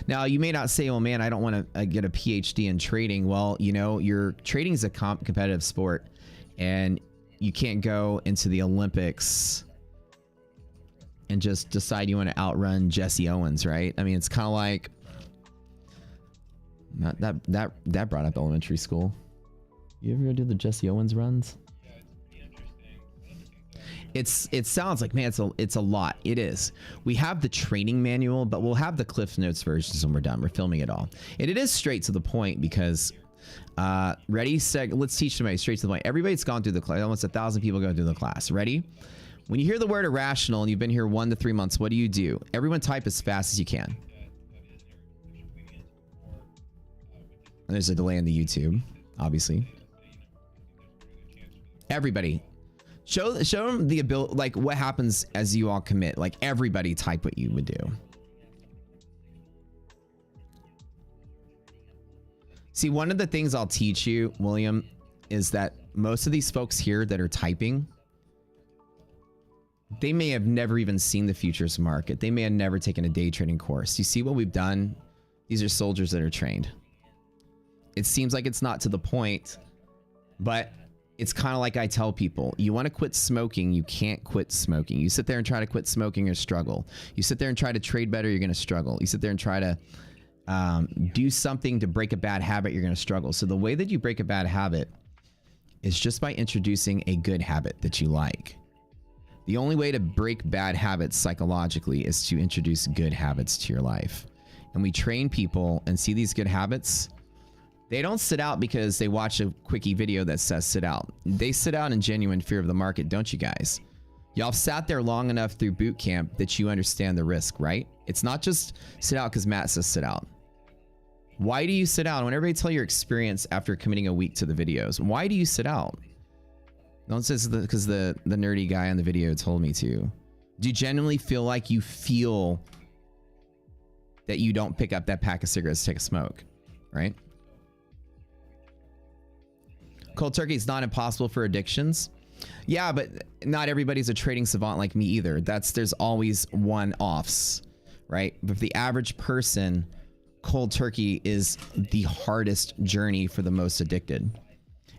Now, you may not say, oh man, I don't want to get a PhD in trading. Well, you know, trading is a competitive sport, and you can't go into the Olympics and just decide you want to outrun Jesse Owens, right? I mean, it's kind of like, that brought up elementary school. You ever do the Jesse Owens runs? It sounds like, man, it's a lot. It is. We have the training manual, but we'll have the Cliff Notes versions when we're done. We're filming it all. And it is straight to the point because, ready, set, let's teach somebody straight to the point. Everybody's gone through the class. Almost 1,000 people go through the class. Ready? When you hear the word irrational and you've been here 1 to 3 months, what do? Everyone type as fast as you can. And there's a delay in the YouTube, obviously. Everybody. Show them the ability, like what happens as you all commit. Like everybody type what you would do. See, one of the things I'll teach you, William, is that most of these folks here that are typing, they may have never even seen the futures market. They may have never taken a day trading course. You see what we've done? These are soldiers that are trained. It seems like it's not to the point, but it's kind of like I tell people, you want to quit smoking, you can't quit smoking. You sit there and try to quit smoking or struggle. You sit there and try to trade better, you're going to struggle. You sit there and try to do something to break a bad habit, you're going to struggle. So the way that you break a bad habit is just by introducing a good habit that you like. The only way to break bad habits psychologically is to introduce good habits to your life. And we train people and see these good habits. They don't sit out because they watch a quickie video that says sit out. They sit out in genuine fear of the market, don't you guys? Y'all sat there long enough through boot camp that you understand the risk, right? It's not just sit out because Matt says sit out. Why do you sit out? When everybody tell your experience after committing a week to the videos, why do you sit out? Don't say because the nerdy guy on the video told me to. Do you genuinely feel like you feel that you don't pick up that pack of cigarettes to take a smoke, right? Cold turkey is not impossible for addictions. Yeah, but not everybody's a trading savant like me either. There's always one-offs, right? But for the average person, cold turkey is the hardest journey for the most addicted.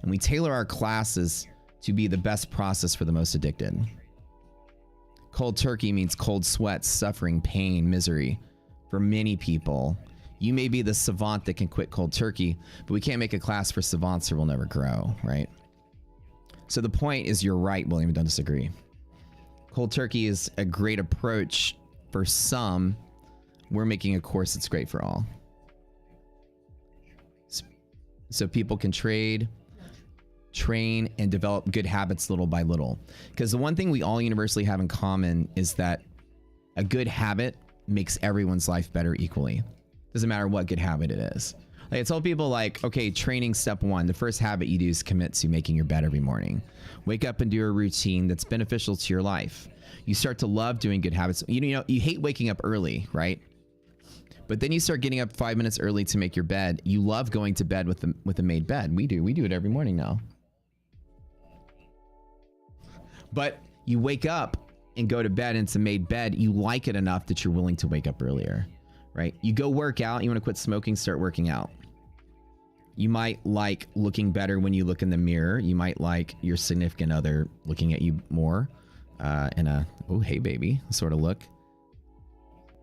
And we tailor our classes to be the best process for the most addicted. Cold turkey means cold sweats, suffering, pain, misery. For many people, you may be the savant that can quit cold turkey, but we can't make a class for savants or we'll never grow, right? So the point is, you're right, William, don't disagree. Cold turkey is a great approach for some. We're making a course that's great for all. So people can trade, train, and develop good habits little by little. Because the one thing we all universally have in common is that a good habit makes everyone's life better equally. Doesn't matter what good habit it is. Like I tell people, like, okay, training step 1, the first habit you do is commit to making your bed every morning. Wake up and do a routine that's beneficial to your life. You start to love doing good habits. You know, you hate waking up early, right? But then you start getting up 5 minutes early to make your bed. You love going to bed with a made bed. We do it every morning now. But you wake up and go to bed and it's a made bed. You like it enough that you're willing to wake up earlier. Right? You go work out. You want to quit smoking, start working out. You might like looking better when you look in the mirror. You might like your significant other looking at you more in a, oh, hey, baby, sort of look.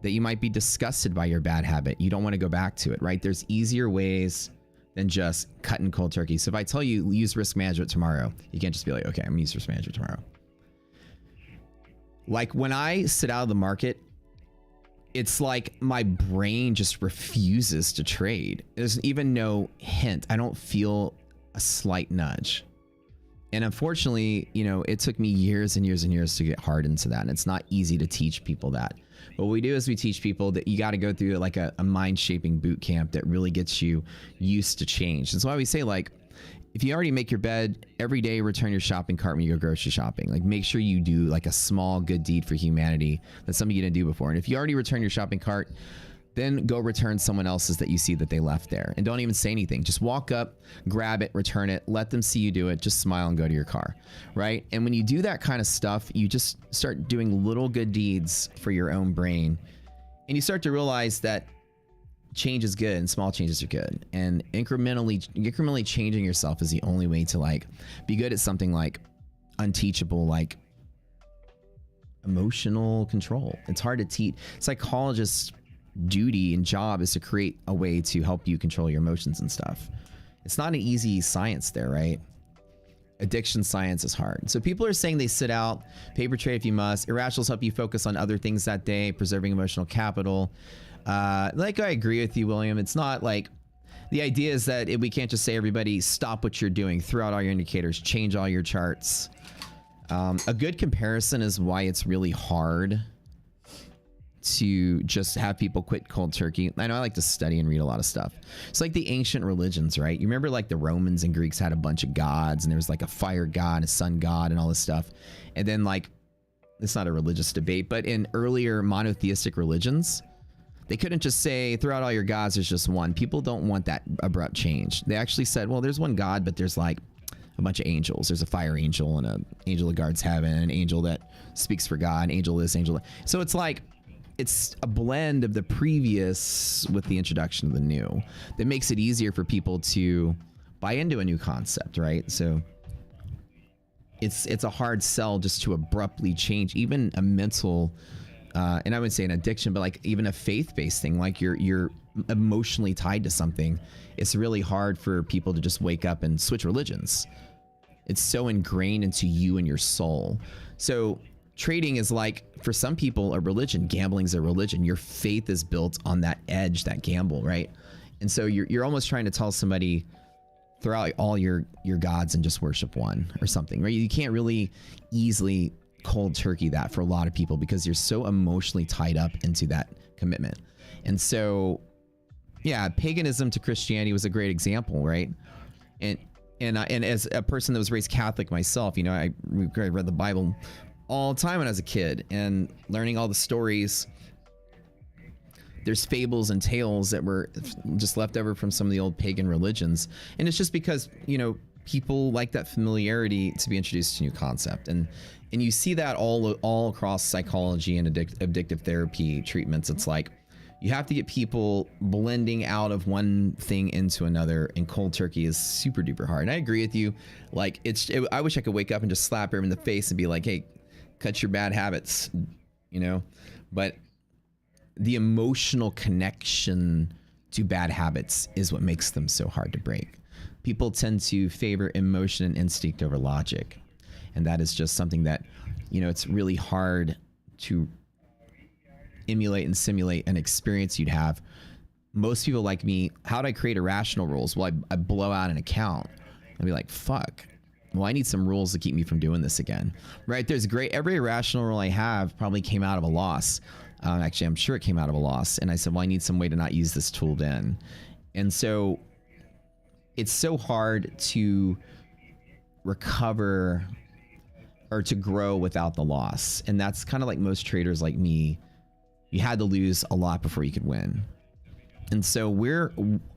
That you might be disgusted by your bad habit. You don't want to go back to it, right? There's easier ways than just cutting cold turkey. So if I tell you use risk management tomorrow, you can't just be like, okay, I'm going to use risk management tomorrow. Like when I sit out of the market, it's like my brain just refuses to trade. There's even no hint. I don't feel a slight nudge. And unfortunately, you know, it took me years and years and years to get hard into that. And it's not easy to teach people that. But what we do is we teach people that you got to go through like a mind shaping boot camp that really gets you used to change. That's why we say, like, if you already make your bed every day, return your shopping cart when you go grocery shopping. Like, make sure you do like a small good deed for humanity. That's something you didn't do before. And if you already return your shopping cart, then go return someone else's that you see that they left there. And don't even say anything. Just walk up, grab it, return it, let them see you do it, just smile and go to your car, right? And when you do that kind of stuff, you just start doing little good deeds for your own brain. And you start to realize that change is good and small changes are good. And incrementally changing yourself is the only way to like be good at something like unteachable, like emotional control. It's hard to teach. Psychologists' duty and job is to create a way to help you control your emotions and stuff. It's not an easy science there, right? Addiction science is hard. So people are saying they sit out, paper trade if you must. Irrationals help you focus on other things that day, preserving emotional capital. Like, I agree with you, William. It's not like the idea is that we can't just say everybody stop what you're doing, throw out all your indicators, change all your charts. A good comparison is why it's really hard to just have people quit cold turkey. I know I like to study and read a lot of stuff. It's like the ancient religions, right? You remember like the Romans and Greeks had a bunch of gods, and there was like a fire god, a sun god, and all this stuff. And then, like, it's not a religious debate, but in earlier monotheistic religions, they couldn't just say, throw out all your gods, there's just one. People don't want that abrupt change. They actually said, well, there's one God, but there's like a bunch of angels. There's a fire angel and an angel that guards heaven, an angel that speaks for God, angel this, angel that. So it's like, it's a blend of the previous with the introduction of the new that makes it easier for people to buy into a new concept, right? So it's a hard sell just to abruptly change even a mental, and I would say an addiction, but like even a faith-based thing, like you're emotionally tied to something. It's really hard for people to just wake up and switch religions. It's so ingrained into you and your soul. So trading is like, for some people, a religion. Gambling's a religion. Your faith is built on that edge, that gamble, right? And so you're almost trying to tell somebody, throw out all your gods and just worship one or something, right? You can't really easily cold turkey that for a lot of people because you're so emotionally tied up into that commitment. And so, yeah, paganism to Christianity was a great example, right? And as a person that was raised Catholic myself, you know, I read the Bible all the time when I was a kid, and learning all the stories. There's fables and tales that were just left over from some of the old pagan religions. And it's just because, you know, people like that familiarity to be introduced to a new concept. And you see that all across psychology and addictive therapy treatments. It's like, you have to get people blending out of one thing into another, and cold turkey is super duper hard. And I agree with you. Like, I wish I could wake up and just slap him in the face and be like, hey, cut your bad habits, you know? But the emotional connection to bad habits is what makes them so hard to break. People tend to favor emotion and instinct over logic. And that is just something that, you know, it's really hard to emulate and simulate an experience you'd have. Most people like me, how do I create irrational rules? Well, I blow out an account and be like, fuck. Well, I need some rules to keep me from doing this again, right? Every irrational rule I have probably came out of a loss. Actually, I'm sure it came out of a loss. And I said, well, I need some way to not use this tool then. And so it's so hard to recover or to grow without the loss. And that's kind of like most traders like me. You had to lose a lot before you could win. And so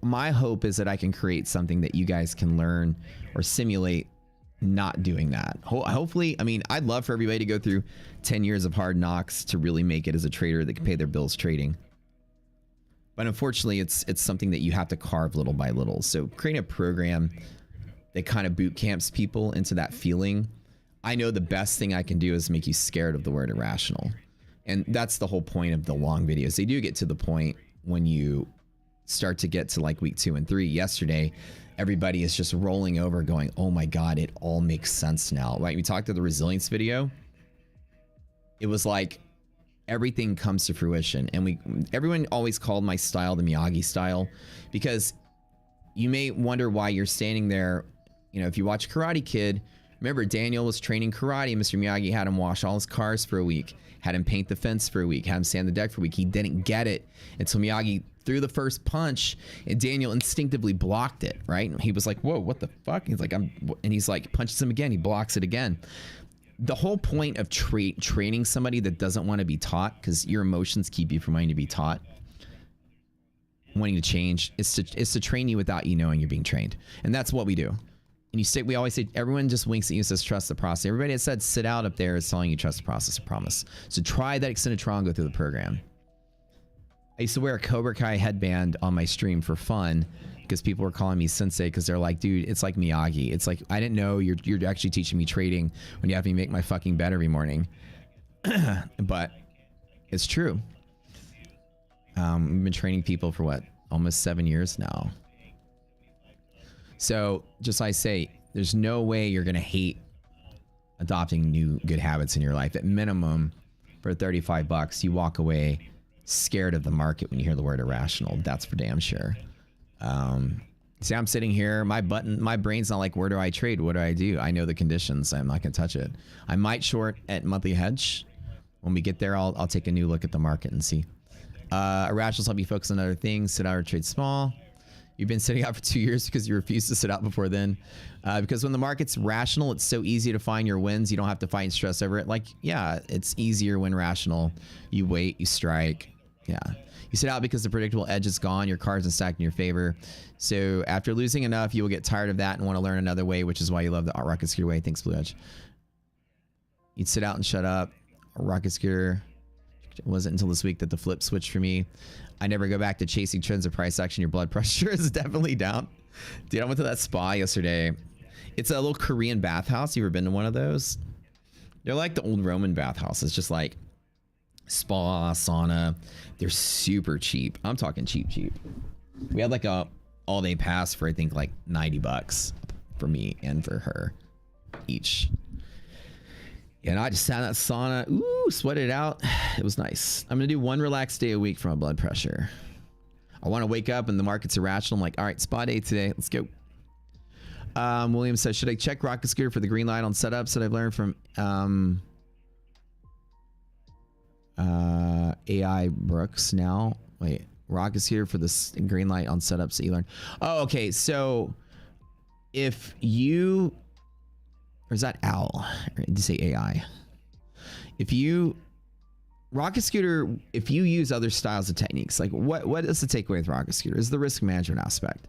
my hope is that I can create something that you guys can learn or simulate not doing that. Hopefully, I mean, I'd love for everybody to go through 10 years of hard knocks to really make it as a trader that can pay their bills trading. But unfortunately, it's something that you have to carve little by little. So creating a program that kind of boot camps people into that feeling. I know the best thing I can do is make you scared of the word irrational. And that's the whole point of the long videos. They do get to the point when you start to get to like week 2 and 3. Yesterday, everybody is just rolling over going, oh my God, it all makes sense now, right? We talked to the resilience video. It was like everything comes to fruition. And everyone always called my style the Miyagi style, because you may wonder why you're standing there. You know, if you watch Karate Kid, Remember, Daniel was training karate. Mr. Miyagi had him wash all his cars for a week, had him paint the fence for a week, had him sand the deck for a week. He didn't get it until Miyagi threw the first punch, and Daniel instinctively blocked it, right? And he was like, whoa, what the fuck? He's like, and he's like, punches him again. He blocks it again. The whole point of training somebody that doesn't want to be taught, because your emotions keep you from wanting to be taught, wanting to change, is to train you without you knowing you're being trained. And that's what we do. And we always say, everyone just winks at you and says, trust the process. Everybody that said sit out up there is telling you trust the process, I promise. So try that extended trial and go through the program. I used to wear a Cobra Kai headband on my stream for fun because people were calling me sensei because they're like, dude, it's like Miyagi. It's like, I didn't know you're actually teaching me trading when you have me make my fucking bed every morning. But it's true. We've been training people for what? Almost 7 years now. So just like I say, there's no way you're going to hate adopting new good habits in your life. At minimum, for $35, you walk away scared of the market when you hear the word irrational. That's for damn sure. See, I'm sitting here, my brain's not like, where do I trade? What do I do? I know the conditions. I'm not going to touch it. I might short at monthly hedge. When we get there, I'll take a new look at the market and see. Irrationals help you focus on other things. Sit out or trade small. You've been sitting out for 2 years because you refused to sit out before then. Because when the market's rational, it's so easy to find your wins. You don't have to fight and stress over it. Like, yeah, it's easier when rational. You wait, you strike. Yeah. You sit out because the predictable edge is gone. Your cards are stacked in your favor. So after losing enough, you will get tired of that and want to learn another way, which is why you love the Rocket Scooter way. Thanks, Blue Edge. You'd sit out and shut up. Rocket Scooter. It wasn't until this week that the flip switched for me. I never go back to chasing trends of price action. Your blood pressure is definitely down. Dude, I went to that spa yesterday. It's a little Korean bathhouse. You ever been to one of those? They're like the old Roman bathhouse. It's just like spa, sauna. They're super cheap. I'm talking cheap. We had like a all-day pass for I think like $90 for me and for her each. And I just sat in that sauna, sweated it out. It was nice. I'm gonna do one relaxed day a week for my blood pressure. I want to wake up and the market's irrational. I'm like, all right, spa day today. Let's go. William says, should I check Rocket Scooter for the green light on setups that I've learned from AI Brooks now? Wait, Rocket Scooter for the green light on setups that you learned. Oh, okay. So if you... Or is that Al? Or did you say AI? Rocket Scooter, if you use other styles of techniques, like what is the takeaway with Rocket Scooter? Is the risk management aspect.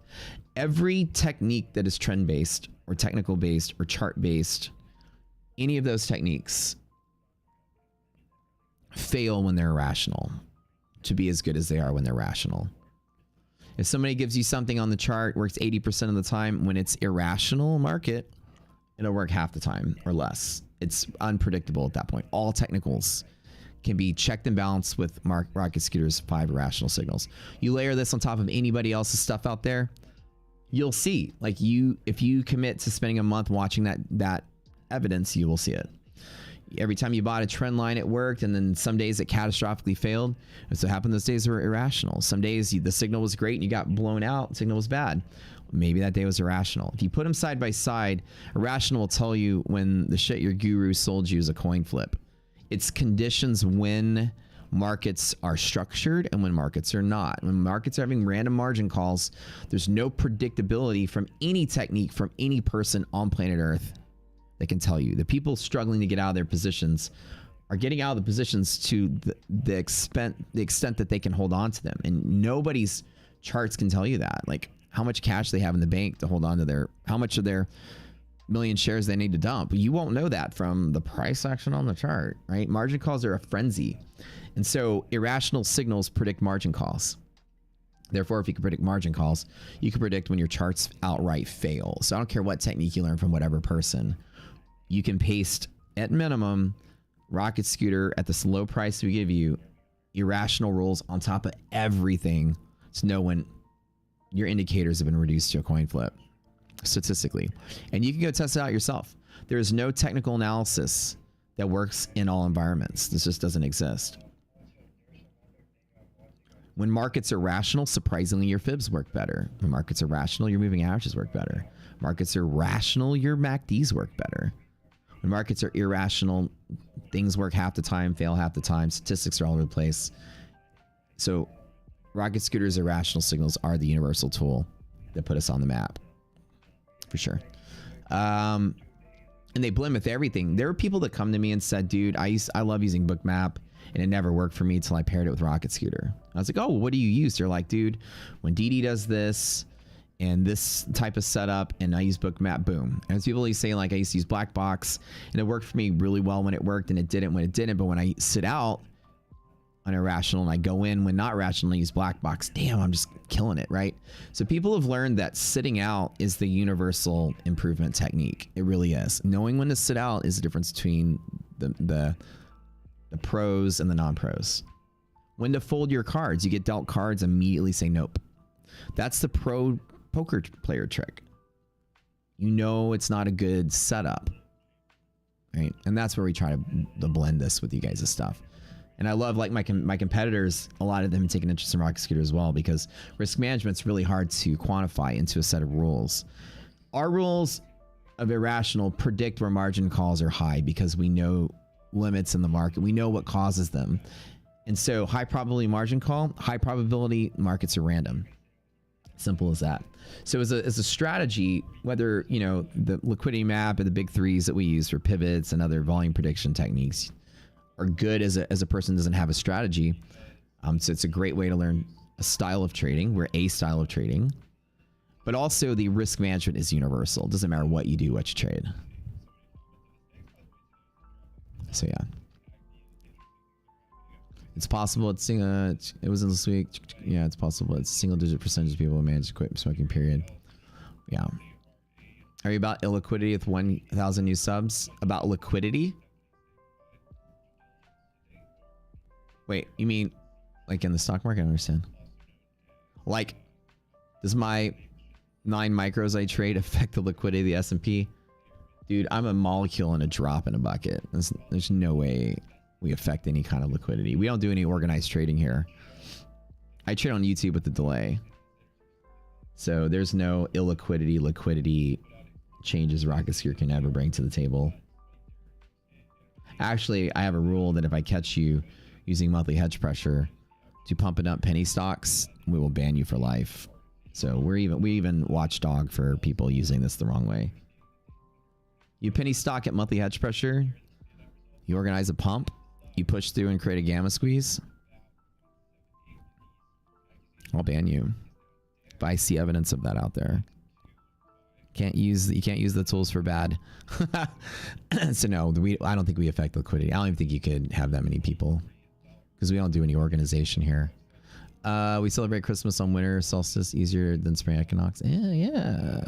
Every technique that is trend-based or technical-based or chart-based, any of those techniques fail when they're irrational to be as good as they are when they're rational. If somebody gives you something on the chart, works 80% of the time, when it's irrational market, it'll work half the time or less. It's unpredictable at that point. All technicals can be checked and balanced with Rocket Scooter's 5 irrational signals. You layer this on top of anybody else's stuff out there, you'll see. Like if you commit to spending a month watching that evidence, you will see it. Every time you bought a trend line, it worked, and then some days it catastrophically failed. And so it happened those days were irrational. Some days the signal was great and you got blown out, the signal was bad. Maybe that day was irrational. If you put them side by side, irrational will tell you when the shit your guru sold you is a coin flip. It's conditions when markets are structured and when markets are not. When markets are having random margin calls, there's no predictability from any technique from any person on planet Earth that can tell you. The people struggling to get out of their positions are getting out of the positions to the extent that they can hold on to them. And nobody's charts can tell you that. Like how much cash they have in the bank to hold on to how much of their million shares they need to dump. You won't know that from the price action on the chart, right? Margin calls are a frenzy. And so irrational signals predict margin calls. Therefore, if you can predict margin calls, you can predict when your charts outright fail. So I don't care what technique you learn from whatever person. You can paste, at minimum, Rocket Scooter at this low price we give you, irrational rules on top of everything to know when your indicators have been reduced to a coin flip, statistically. And you can go test it out yourself. There is no technical analysis that works in all environments. This just doesn't exist. When markets are rational, surprisingly, your fibs work better. When markets are rational, your moving averages work better. Markets are rational, your MACDs work better. When markets are irrational, things work half the time, fail half the time. Statistics are all over the place. So rocket scooters' irrational signals are the universal tool that put us on the map, for sure. And they blend with everything. There were people that come to me and said, dude, I love using Bookmap, and it never worked for me until I paired it with Rocket Scooter. I was like, oh, well, what do you use? They're like, dude, when DD does this and this type of setup and I use Bookmap, boom. And as people always say, like, I used to use Black Box and it worked for me really well when it worked and it didn't when it didn't. But when I sit out on irrational and I go in when not rational and use Black Box, damn, I'm just killing it, right? So people have learned that sitting out is the universal improvement technique. It really is. Knowing when to sit out is the difference between the pros and the non-pros. When to fold your cards. You get dealt cards, immediately say nope. That's the pro poker player trick. You know it's not a good setup, right? And that's where we try to blend this with you guys' stuff. And I love, like, my competitors, a lot of them take an interest in Rocket Scooter as well, because risk management's really hard to quantify into a set of rules. Our rules of irrational predict where margin calls are high because we know limits in the market. We know what causes them. And so high probability margin call, high probability markets are random. Simple as that. So as a strategy, whether, you know, the liquidity map and the big threes that we use for pivots and other volume prediction techniques are good as a person doesn't have a strategy. So it's a great way to learn a style of trading. We're a style of trading. But also the risk management is universal. It doesn't matter what you do, what you trade. So yeah. It's possible it was in this week. Yeah, it's possible. It's single digit percentage of people who manage to quit smoking, period. Yeah. Are you about illiquidity with 1,000 new subs? About liquidity? Wait, you mean like in the stock market? I don't understand. Like, does my 9 micros I trade affect the liquidity of the S&P? Dude, I'm a molecule and a drop in a bucket. There's no way we affect any kind of liquidity. We don't do any organized trading here. I trade on YouTube with the delay. So there's no illiquidity, liquidity changes Rocket Scooter can ever bring to the table. Actually, I have a rule that if I catch you using monthly hedge pressure to pumping up penny stocks, we will ban you for life. So we even watchdog for people using this the wrong way. You penny stock at monthly hedge pressure, you organize a pump, you push through and create a gamma squeeze, I'll ban you if I see evidence of that out there. You can't use the tools for bad. So no, I don't think we affect liquidity. I don't even think you could have that many people because we don't do any organization here. We celebrate Christmas on winter solstice easier than spring equinox. Yeah.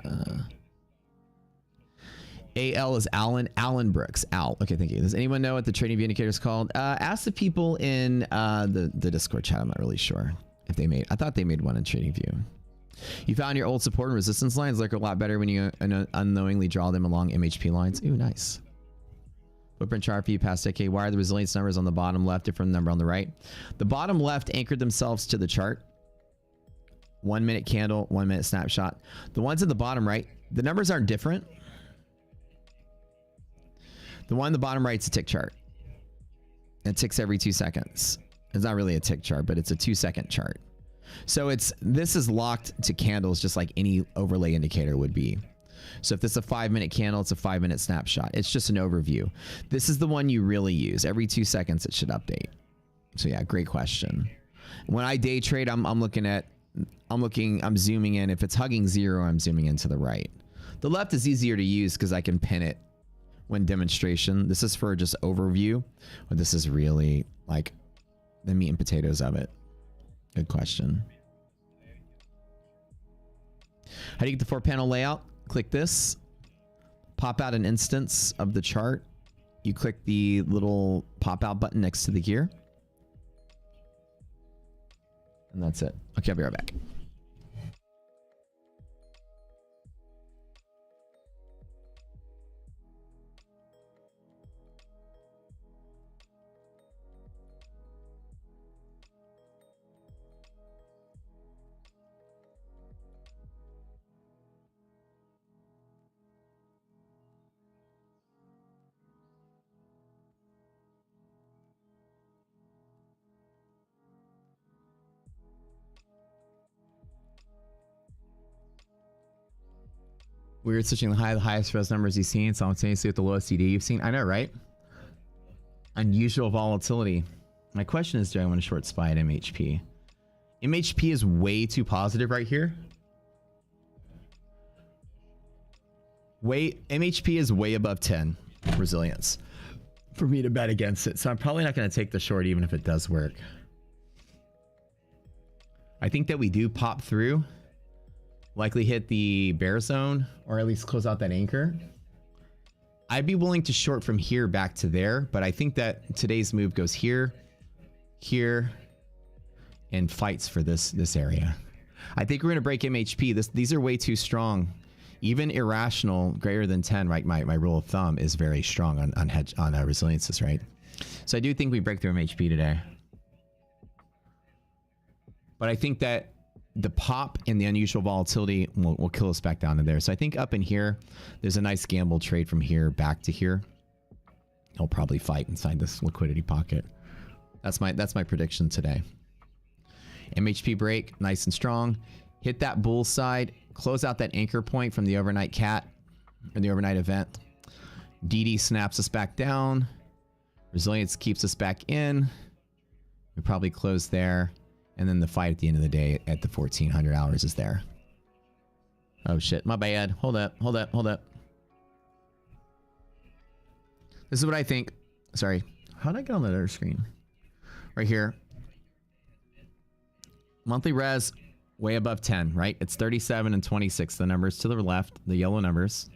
AL is Alan Brooks. Al. Okay, thank you. Does anyone know what the trading view indicator is called? Ask the people in the Discord chat. I'm not really sure if they made. I thought they made one in Trading View. You found your old support and resistance lines look a lot better when you unknowingly draw them along MHP lines. Ooh, nice. Footprint chart for you past decade. Why are the resilience numbers on the bottom left different from the number on the right? The bottom left anchored themselves to the chart. 1 minute candle, 1 minute snapshot. The ones at the bottom right, the numbers aren't different. The one on the bottom right is a tick chart. It ticks every 2 seconds. It's not really a tick chart, but it's a 2-second chart. So this is locked to candles just like any overlay indicator would be. So if this is a 5-minute candle, it's a 5-minute snapshot. It's just an overview. This is the one you really use. Every 2 seconds it should update. So yeah, great question. When I day trade, I'm zooming in. If it's hugging 0, I'm zooming in to the right. The left is easier to use because I can pin it when demonstration. This is for just overview, but this is really like the meat and potatoes of it. Good question. How do you get the 4-panel layout? Click this, pop out an instance of the chart. You click the little pop out button next to the gear. And that's it. Okay, I'll be right back. Weird switching the highest res numbers you've seen simultaneously with the lowest CD you've seen. I know, right? Unusual volatility. My question is, do I want to short SPY at MHP? MHP is way too positive right here. MHP is way above 10 resilience for me to bet against it. So I'm probably not going to take the short even if it does work. I think that we do pop through, likely hit the bear zone, or at least close out that anchor. I'd be willing to short from here back to there, but I think that today's move goes here, here, and fights for this area. I think we're going to break MHP. These are way too strong. Even irrational greater than 10, right? My rule of thumb is very strong on resiliences, right? So I do think we break through MHP today. But I think that the pop and the unusual volatility will kill us back down to there. So I think up in here, there's a nice gamble trade from here back to here. He'll probably fight inside this liquidity pocket. That's my prediction today. MHP break, nice and strong. Hit that bull side, close out that anchor point from the overnight cat or the overnight event. DD snaps us back down. Resilience keeps us back in. We probably close there. And then the fight at the end of the day at the 1400 hours is there. Oh shit, my bad. Hold up. This is what I think. Sorry. How did I get on the other screen? Right here. Monthly res, way above 10, right? It's 37 and 26. The numbers to the left, the yellow numbers.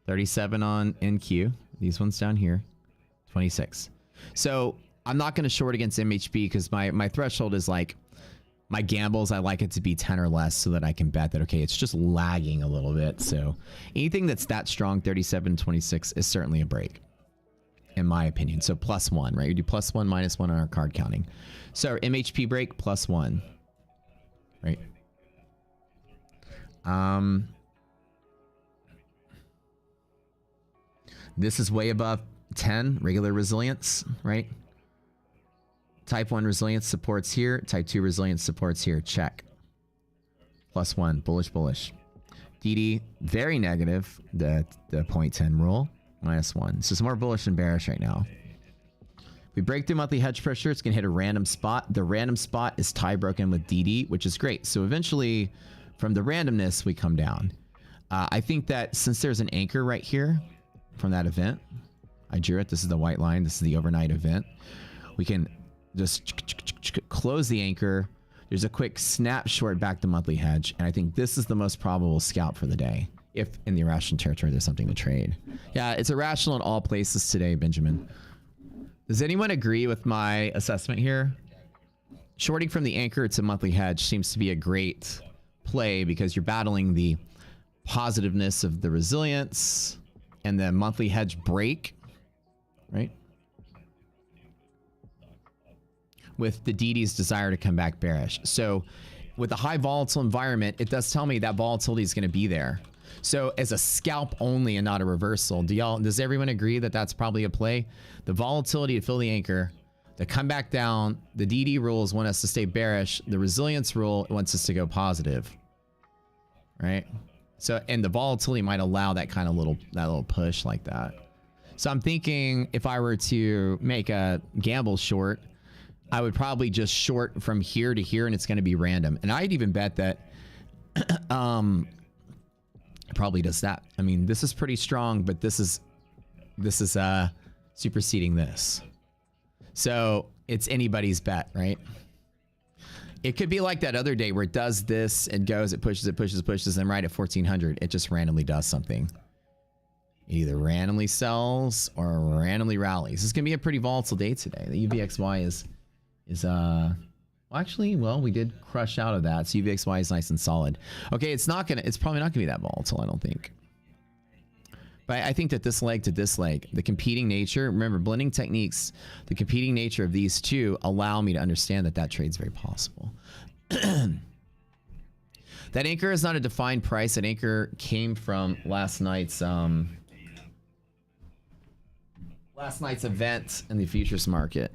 37 on NQ. These ones down here. 26. So I'm not going to short against MHP because my threshold is like my gambles. I like it to be 10 or less so that I can bet that, okay, it's just lagging a little bit. So anything that's that strong, 37 and 26 is certainly a break in my opinion. So +1, right? You do +1, -1 on our card counting. So MHP break +1, right? This is way above 10 regular resilience, right? Type 1 resilience supports here. Type 2 resilience supports here. Check. +1. Bullish. DD, very negative. The 0.10 rule. -1. So it's more bullish than bearish right now. We break through monthly hedge pressure. It's going to hit a random spot. The random spot is tie broken with DD, which is great. So eventually, from the randomness, we come down. I think that since there's an anchor right here from that event, I drew it. This is the white line. This is the overnight event. We can just close the anchor. There's a quick snap short back to monthly hedge. And I think this is the most probable scalp for the day. If in the irrational territory, there's something to trade. Yeah, it's irrational in all places today, Benjamin. Does anyone agree with my assessment here? Shorting from the anchor to monthly hedge seems to be a great play because you're battling the positiveness of the resilience and the monthly hedge break, right? With the DD's desire to come back bearish. So with a high volatile environment, it does tell me that volatility is going to be there. So as a scalp only and not a reversal, does everyone agree that that's probably a play? The volatility to fill the anchor, to come back down, the DD rules want us to stay bearish. The resilience rule wants us to go positive, right? So, and the volatility might allow that kind of little push like that. So I'm thinking if I were to make a gamble short, I would probably just short from here to here and it's going to be random. And I'd even bet that it probably does that. I mean, this is pretty strong, but this is superseding this. So it's anybody's bet, right? It could be like that other day where it does this, it goes, it pushes, and right at 1400, it just randomly does something. It either randomly sells or randomly rallies. This is gonna be a pretty volatile day today. The UVXY is well, actually, well, we did crush out of that. So UVXY is nice and solid. Okay, it's probably not gonna be that volatile, I don't think. But I think that this leg to this leg, the competing nature, remember blending techniques, the competing nature of these two allow me to understand that trade's very possible. That anchor is not a defined price. That anchor came from last night's event in the futures market.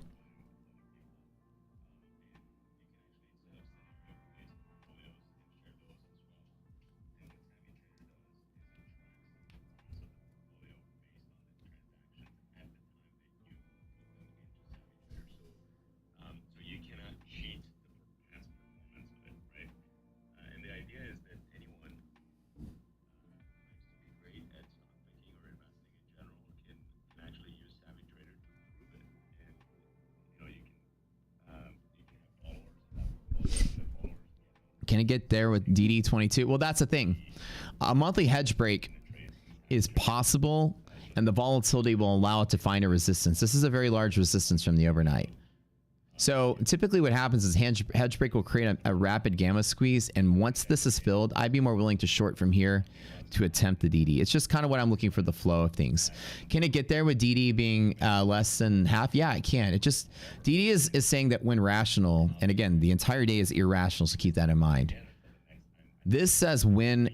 Can it get there with DD22? Well, that's the thing. A monthly hedge break is possible, and the volatility will allow it to find a resistance. This is a very large resistance from the overnight. So typically what happens is hedge break will create a rapid gamma squeeze, and once this is filled, I'd be more willing to short from here to attempt the DD. It's just kind of what I'm looking for, the flow of things. Can it get there with DD being less than half? Yeah, it can. It just, DD is saying that when rational, and again, the entire day is irrational, so keep that in mind. This says when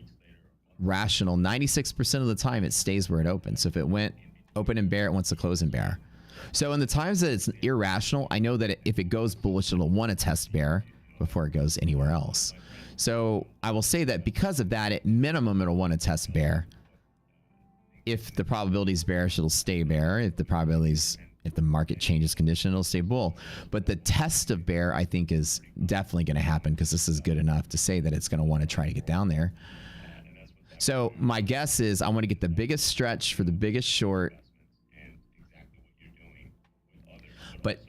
rational, 96% of the time it stays where it opens. So if it went open and bear, it wants to close and bear. So in the times that it's irrational, I know that if it goes bullish, it'll want to test bear before it goes anywhere else. So I will say that because of that, at minimum, it'll want to test bear. If the probability is bearish, it'll stay bear. If the market changes condition, it'll stay bull. But the test of bear, I think, is definitely going to happen, because this is good enough to say that it's going to want to try to get down there. So my guess is I want to get the biggest stretch for the biggest short,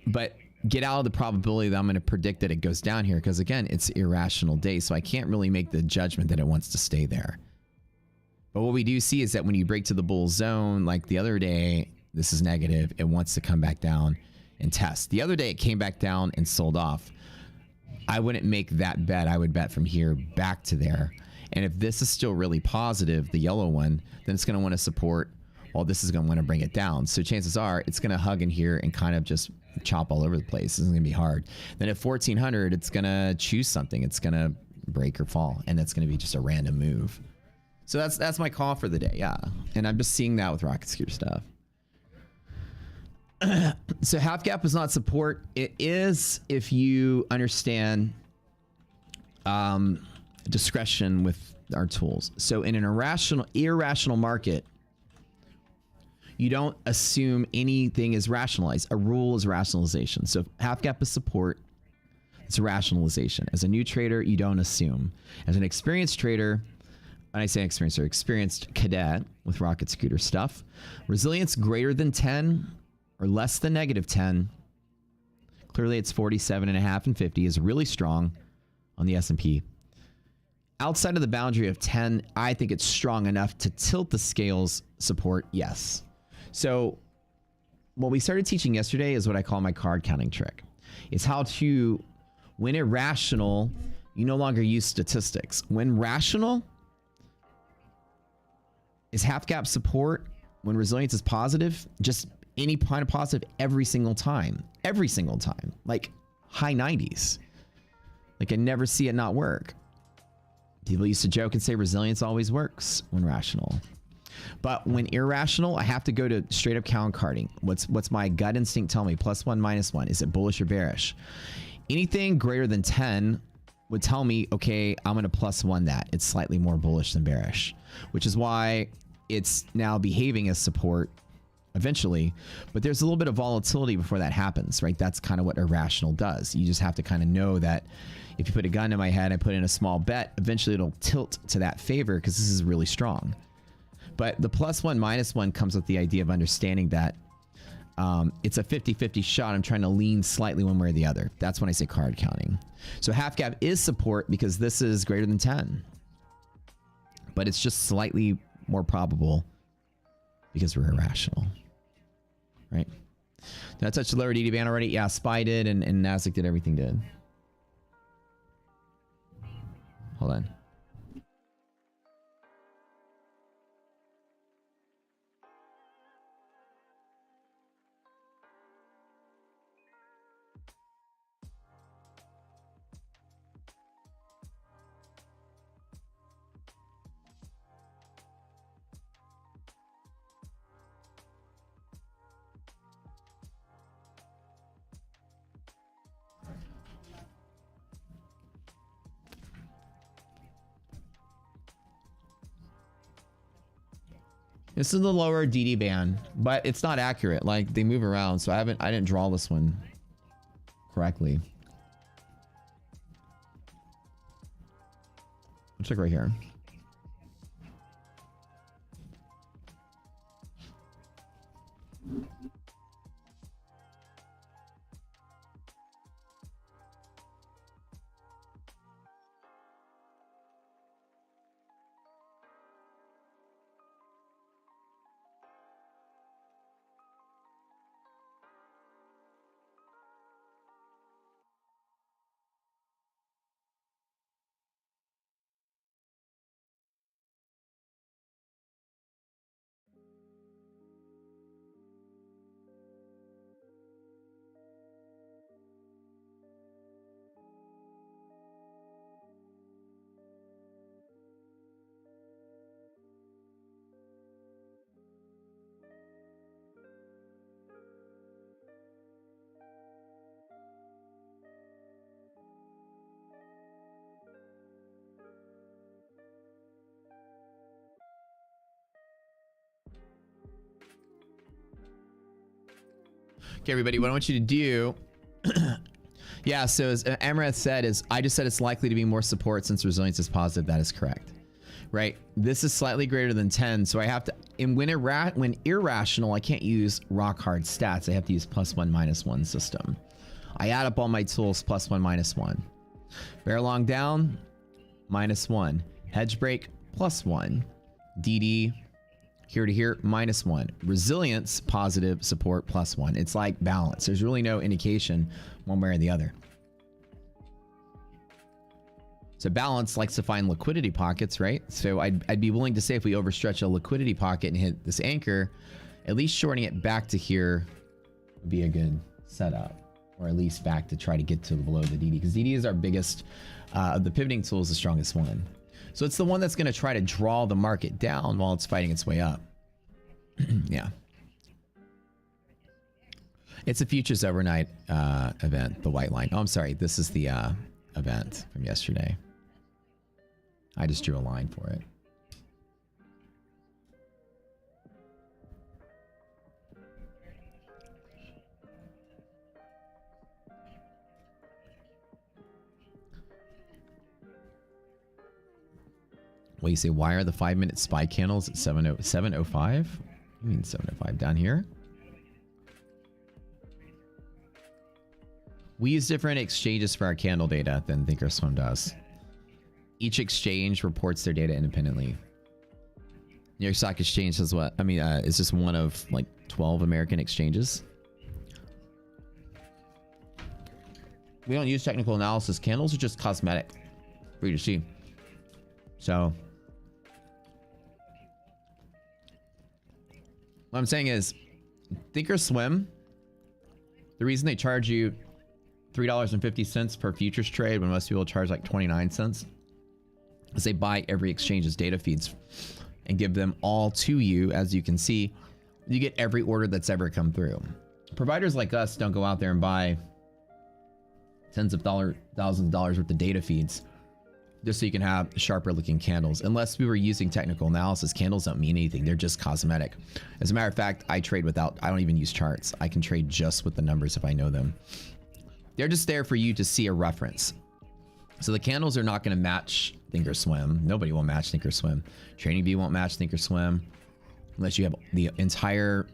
but get out of the probability that I'm going to predict that it goes down here, because again, it's irrational day, so I can't really make the judgment that it wants to stay there. But what we do see is that when you break to the bull zone, like the other day, this is negative, it wants to come back down and test. The other day it came back down and sold off. I wouldn't make that bet. I would bet from here back to there. And if this is still really positive, the yellow one, then it's going to want to support, while this is going to want to bring it down. So chances are it's going to hug in here and kind of just chop all over the place. This is going to be hard. Then at 1400, it's going to choose something. It's going to break or fall, and that's going to be just a random move. So that's my call for the day. Yeah. And I'm just seeing that with rocket scooter stuff. So half gap is not support. It is if you understand discretion with our tools. So in an irrational market, you don't assume anything is rationalized. A rule is rationalization. So if half gap is support, it's rationalization. As a new trader, you don't assume. As an experienced trader, and I say experienced, or experienced cadet with rocket scooter stuff, resilience greater than 10 or less than negative 10. Clearly it's 47.5 and 50 is really strong on the S&P. Outside of the boundary of 10, I think it's strong enough to tilt the scales support, yes. So what we started teaching yesterday is what I call my card counting trick. It's how to, when irrational, you no longer use statistics. When rational, is half gap support. When resilience is positive, just any kind of positive every single time. Every single time. Like high 90s. Like I never see it not work. People used to joke and say resilience always works when rational. But when irrational, I have to go to straight up count carding. What's my gut instinct tell me? +1, -1. Is it bullish or bearish? Anything greater than 10 would tell me, okay, I'm going to +1 that. It's slightly more bullish than bearish, which is why it's now behaving as support eventually. But there's a little bit of volatility before that happens, right? That's kind of what irrational does. You just have to kind of know that if you put a gun in my head, I put in a small bet, eventually it'll tilt to that favor because this is really strong. But the +1, -1 comes with the idea of understanding that it's a 50-50 shot. I'm trying to lean slightly one way or the other. That's when I say card counting. So half gap is support because this is greater than 10. But it's just slightly more probable because we're irrational. Right? Did I touch the lower DD band already? Yeah, SPY did and Nasdaq did, everything did. Hold on. This is the lower DD band, but it's not accurate. Like they move around, so I didn't draw this one correctly. Let's look right here. Okay, everybody, what I want you to do. Yeah, so as Amaranth said, I just said it's likely to be more support since resilience is positive. That is correct. Right? This is slightly greater than 10, so I have to, and when irrational, I can't use rock hard stats. I have to use +1, -1 system. I add up all my tools, +1, -1. Bear long down, -1. Hedge break, +1. DD, here to here, -1. Resilience, positive, support, +1. It's like balance. There's really no indication one way or the other. So balance likes to find liquidity pockets, right? So I'd be willing to say if we overstretch a liquidity pocket and hit this anchor, at least shorting it back to here would be a good setup. Or at least back to try to get to below the DD. Because DD is our biggest, of the pivoting tool is the strongest one. So it's the one that's going to try to draw the market down while it's fighting its way up. Yeah. It's a futures overnight event, the white line. Oh, I'm sorry. This is the event from yesterday. I just drew a line for it. Well, you say, why are the 5-minute SPY candles at 705? You mean 705 down here? We use different exchanges for our candle data than Thinkorswim does. Each exchange reports their data independently. New York Stock Exchange is what? I mean, it's just one of like 12 American exchanges. We don't use technical analysis. Candles are just cosmetic for you to see. So what I'm saying is, Thinkorswim, the reason they charge you $3.50 per futures trade when most people charge like 29 cents is they buy every exchange's data feeds and give them all to you. As you can see, you get every order that's ever come through. Providers like us don't go out there and buy thousands of dollars worth of data feeds just so you can have sharper looking candles. Unless we were using technical analysis, candles don't mean anything. They're just cosmetic. As a matter of fact, I trade without, I don't even use charts. I can trade just with the numbers if I know them. They're just there for you to see a reference. So the candles are not going to match Thinkorswim. Nobody will match Thinkorswim. TradingView won't match Thinkorswim unless you have the entire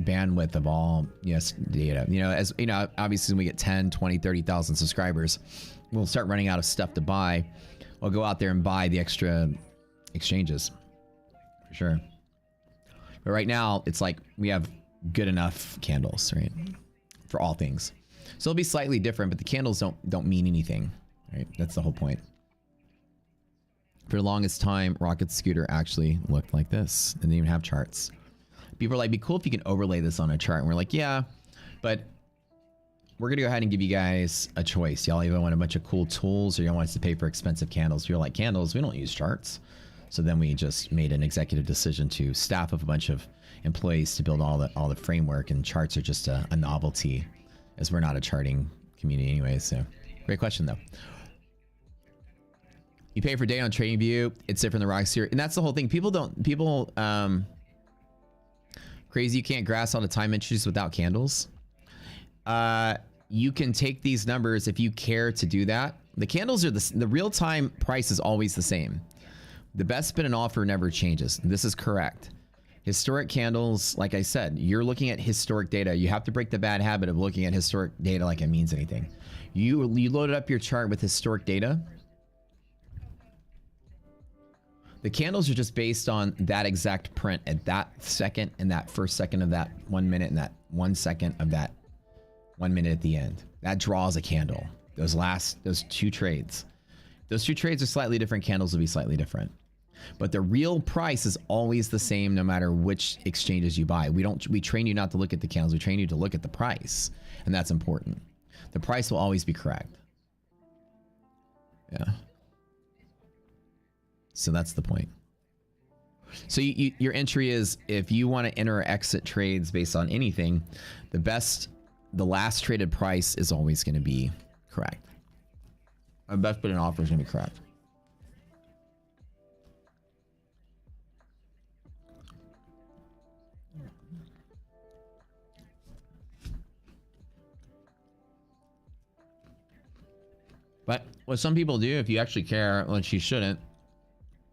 bandwidth of all data. You know, as you know, obviously when we get 10, 20, 30,000 subscribers, we'll start running out of stuff to buy. We'll go out there and buy the extra exchanges for sure. But right now it's like we have good enough candles, right? For all things. So it'll be slightly different, but the candles don't mean anything, right? That's the whole point. For the longest time, Rocket Scooter actually looked like this. They didn't even have charts. People are like, it'd be cool if you can overlay this on a chart. And we're like, yeah, but we're going to go ahead and give you guys a choice. Y'all either want a bunch of cool tools or you want us to pay for expensive candles. You're like, candles, we don't use charts. So then we just made an executive decision to staff up a bunch of employees to build all the framework, and charts are just a novelty, as we're not a charting community anyway. So great question though. You pay for data on TradingView. It's different than Rockseer. And that's the whole thing. People crazy you can't grasp all the time entries without candles. You can take these numbers if you care to do that. The candles are the real-time price is always the same. The best bid and offer never changes. This is correct. Historic candles, like I said, you're looking at historic data. You have to break the bad habit of looking at historic data like it means anything. You loaded up your chart with historic data. The candles are just based on that exact print at that second and that first second of that 1 minute and that 1 second of that 1 minute at the end. That draws a candle. Those two trades. Those two trades are slightly different. Candles will be slightly different. But the real price is always the same no matter which exchanges you buy. We train you not to look at the candles. We train you to look at the price. And that's important. The price will always be correct. Yeah. So that's the point. So your entry is, if you want to enter or exit trades based on anything, the last traded price is always going to be correct. The best bid and offer is going to be correct. What some people do, if you actually care, which you shouldn't,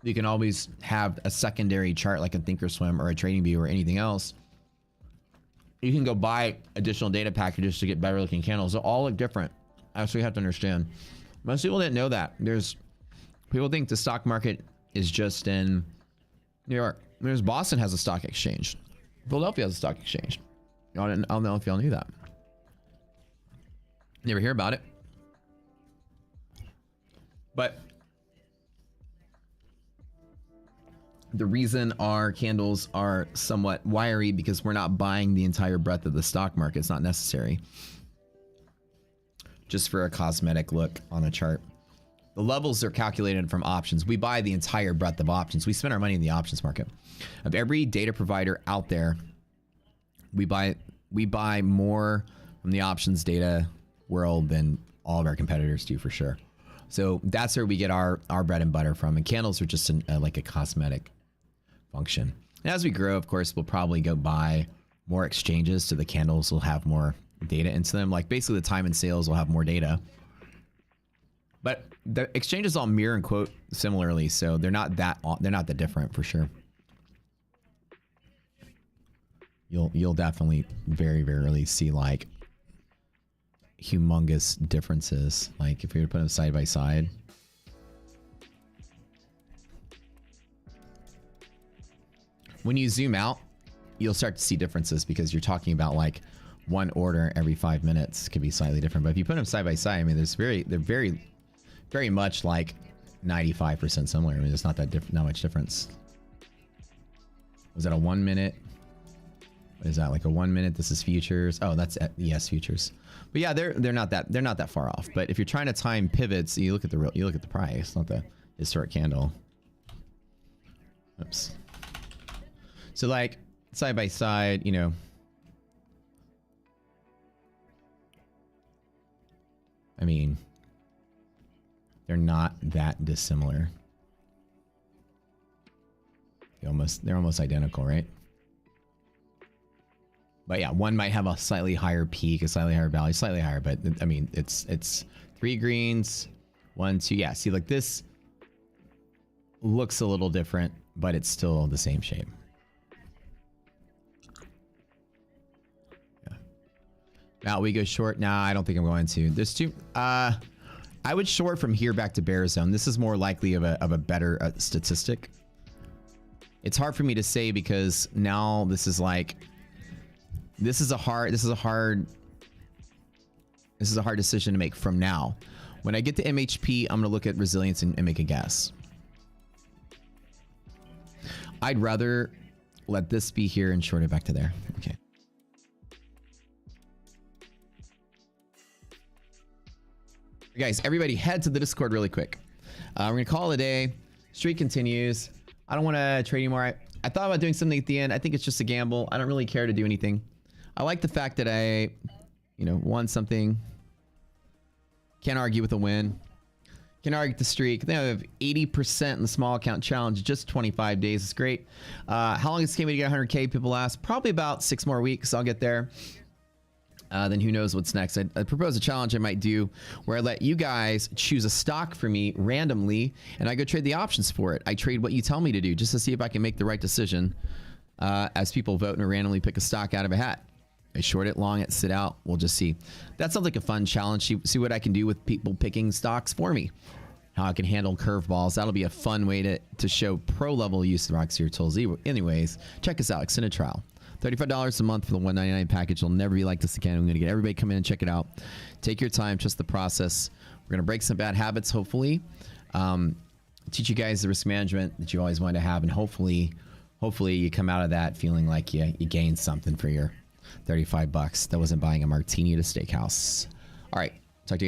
you can always have a secondary chart like a Thinkorswim or a TradingView or anything else. You can go buy additional data packages to get better looking candles. They'll all look different. That's what you have to understand. Most people didn't know that. People think the stock market is just in New York. Boston has a stock exchange. Philadelphia has a stock exchange. I don't know if y'all knew that. Never hear about it. But the reason our candles are somewhat wiry because we're not buying the entire breadth of the stock market. It's not necessary. Just for a cosmetic look on a chart. The levels are calculated from options. We buy the entire breadth of options. We spend our money in the options market. Of every data provider out there, we buy more from the options data world than all of our competitors do for sure. So that's where we get our bread and butter from. And candles are just like a cosmetic function. And as we grow, of course, we'll probably go buy more exchanges so the candles will have more data into them. Like basically the time and sales will have more data. But the exchanges all mirror and quote similarly, so they're not that different for sure. You'll definitely very rarely see like humongous differences. Like if you were to put them side by side. When you zoom out, you'll start to see differences because you're talking about like one order every 5 minutes could be slightly different. But if you put them side by side, I mean, they're very much like 95% similar. I mean, there's not much difference. Was that a 1 minute? What is that, like a 1 minute? This is futures. Oh, that's ES futures. But yeah, they're not that far off. But if you're trying to time pivots, you look at the price, not the historic candle. Oops. So like side by side, you know. I mean, they're not that dissimilar. They're almost identical, right? But yeah, one might have a slightly higher peak, a slightly higher value, slightly higher, but I mean, it's 3 greens, 1, 2. Yeah, see, like this looks a little different, but it's still the same shape. Yeah. Now we go short. Nah, I don't think I'm going to. There's two. I would short from here back to bear zone. This is more likely of a better statistic. It's hard for me to say because now this is like. This is a hard decision to make from now. When I get to MHP, I'm gonna look at resilience and make a guess. I'd rather let this be here and short it back to there. Okay. Guys, everybody head to the Discord really quick. We're gonna call it a day. Streak continues. I don't want to trade anymore. I thought about doing something at the end. I think it's just a gamble. I don't really care to do anything. I like the fact that I, won something. Can't argue with a win. Can't argue with the streak. They have 80% in the small account challenge. Just 25 days. It's great. How long is it taking me to get 100K? People ask. Probably about 6 more weeks. I'll get there. Then who knows what's next. I propose a challenge I might do where I let you guys choose a stock for me randomly and I go trade the options for it. I trade what you tell me to do just to see if I can make the right decision as people vote and randomly pick a stock out of a hat. I short it, long it, sit out. We'll just see. That sounds like a fun challenge. See what I can do with people picking stocks for me. How I can handle curveballs. That'll be a fun way to show pro level use of Roxy tools. Anyways, check us out. Extended trial. $35 a month for the $199 package. It'll never be like this again. I'm going to get everybody come in and check it out. Take your time. Trust the process. We're going to break some bad habits, hopefully. Teach you guys the risk management that you always wanted to have. And hopefully you come out of that feeling like you gained something for your $35. That wasn't buying a martini at a steakhouse. All right.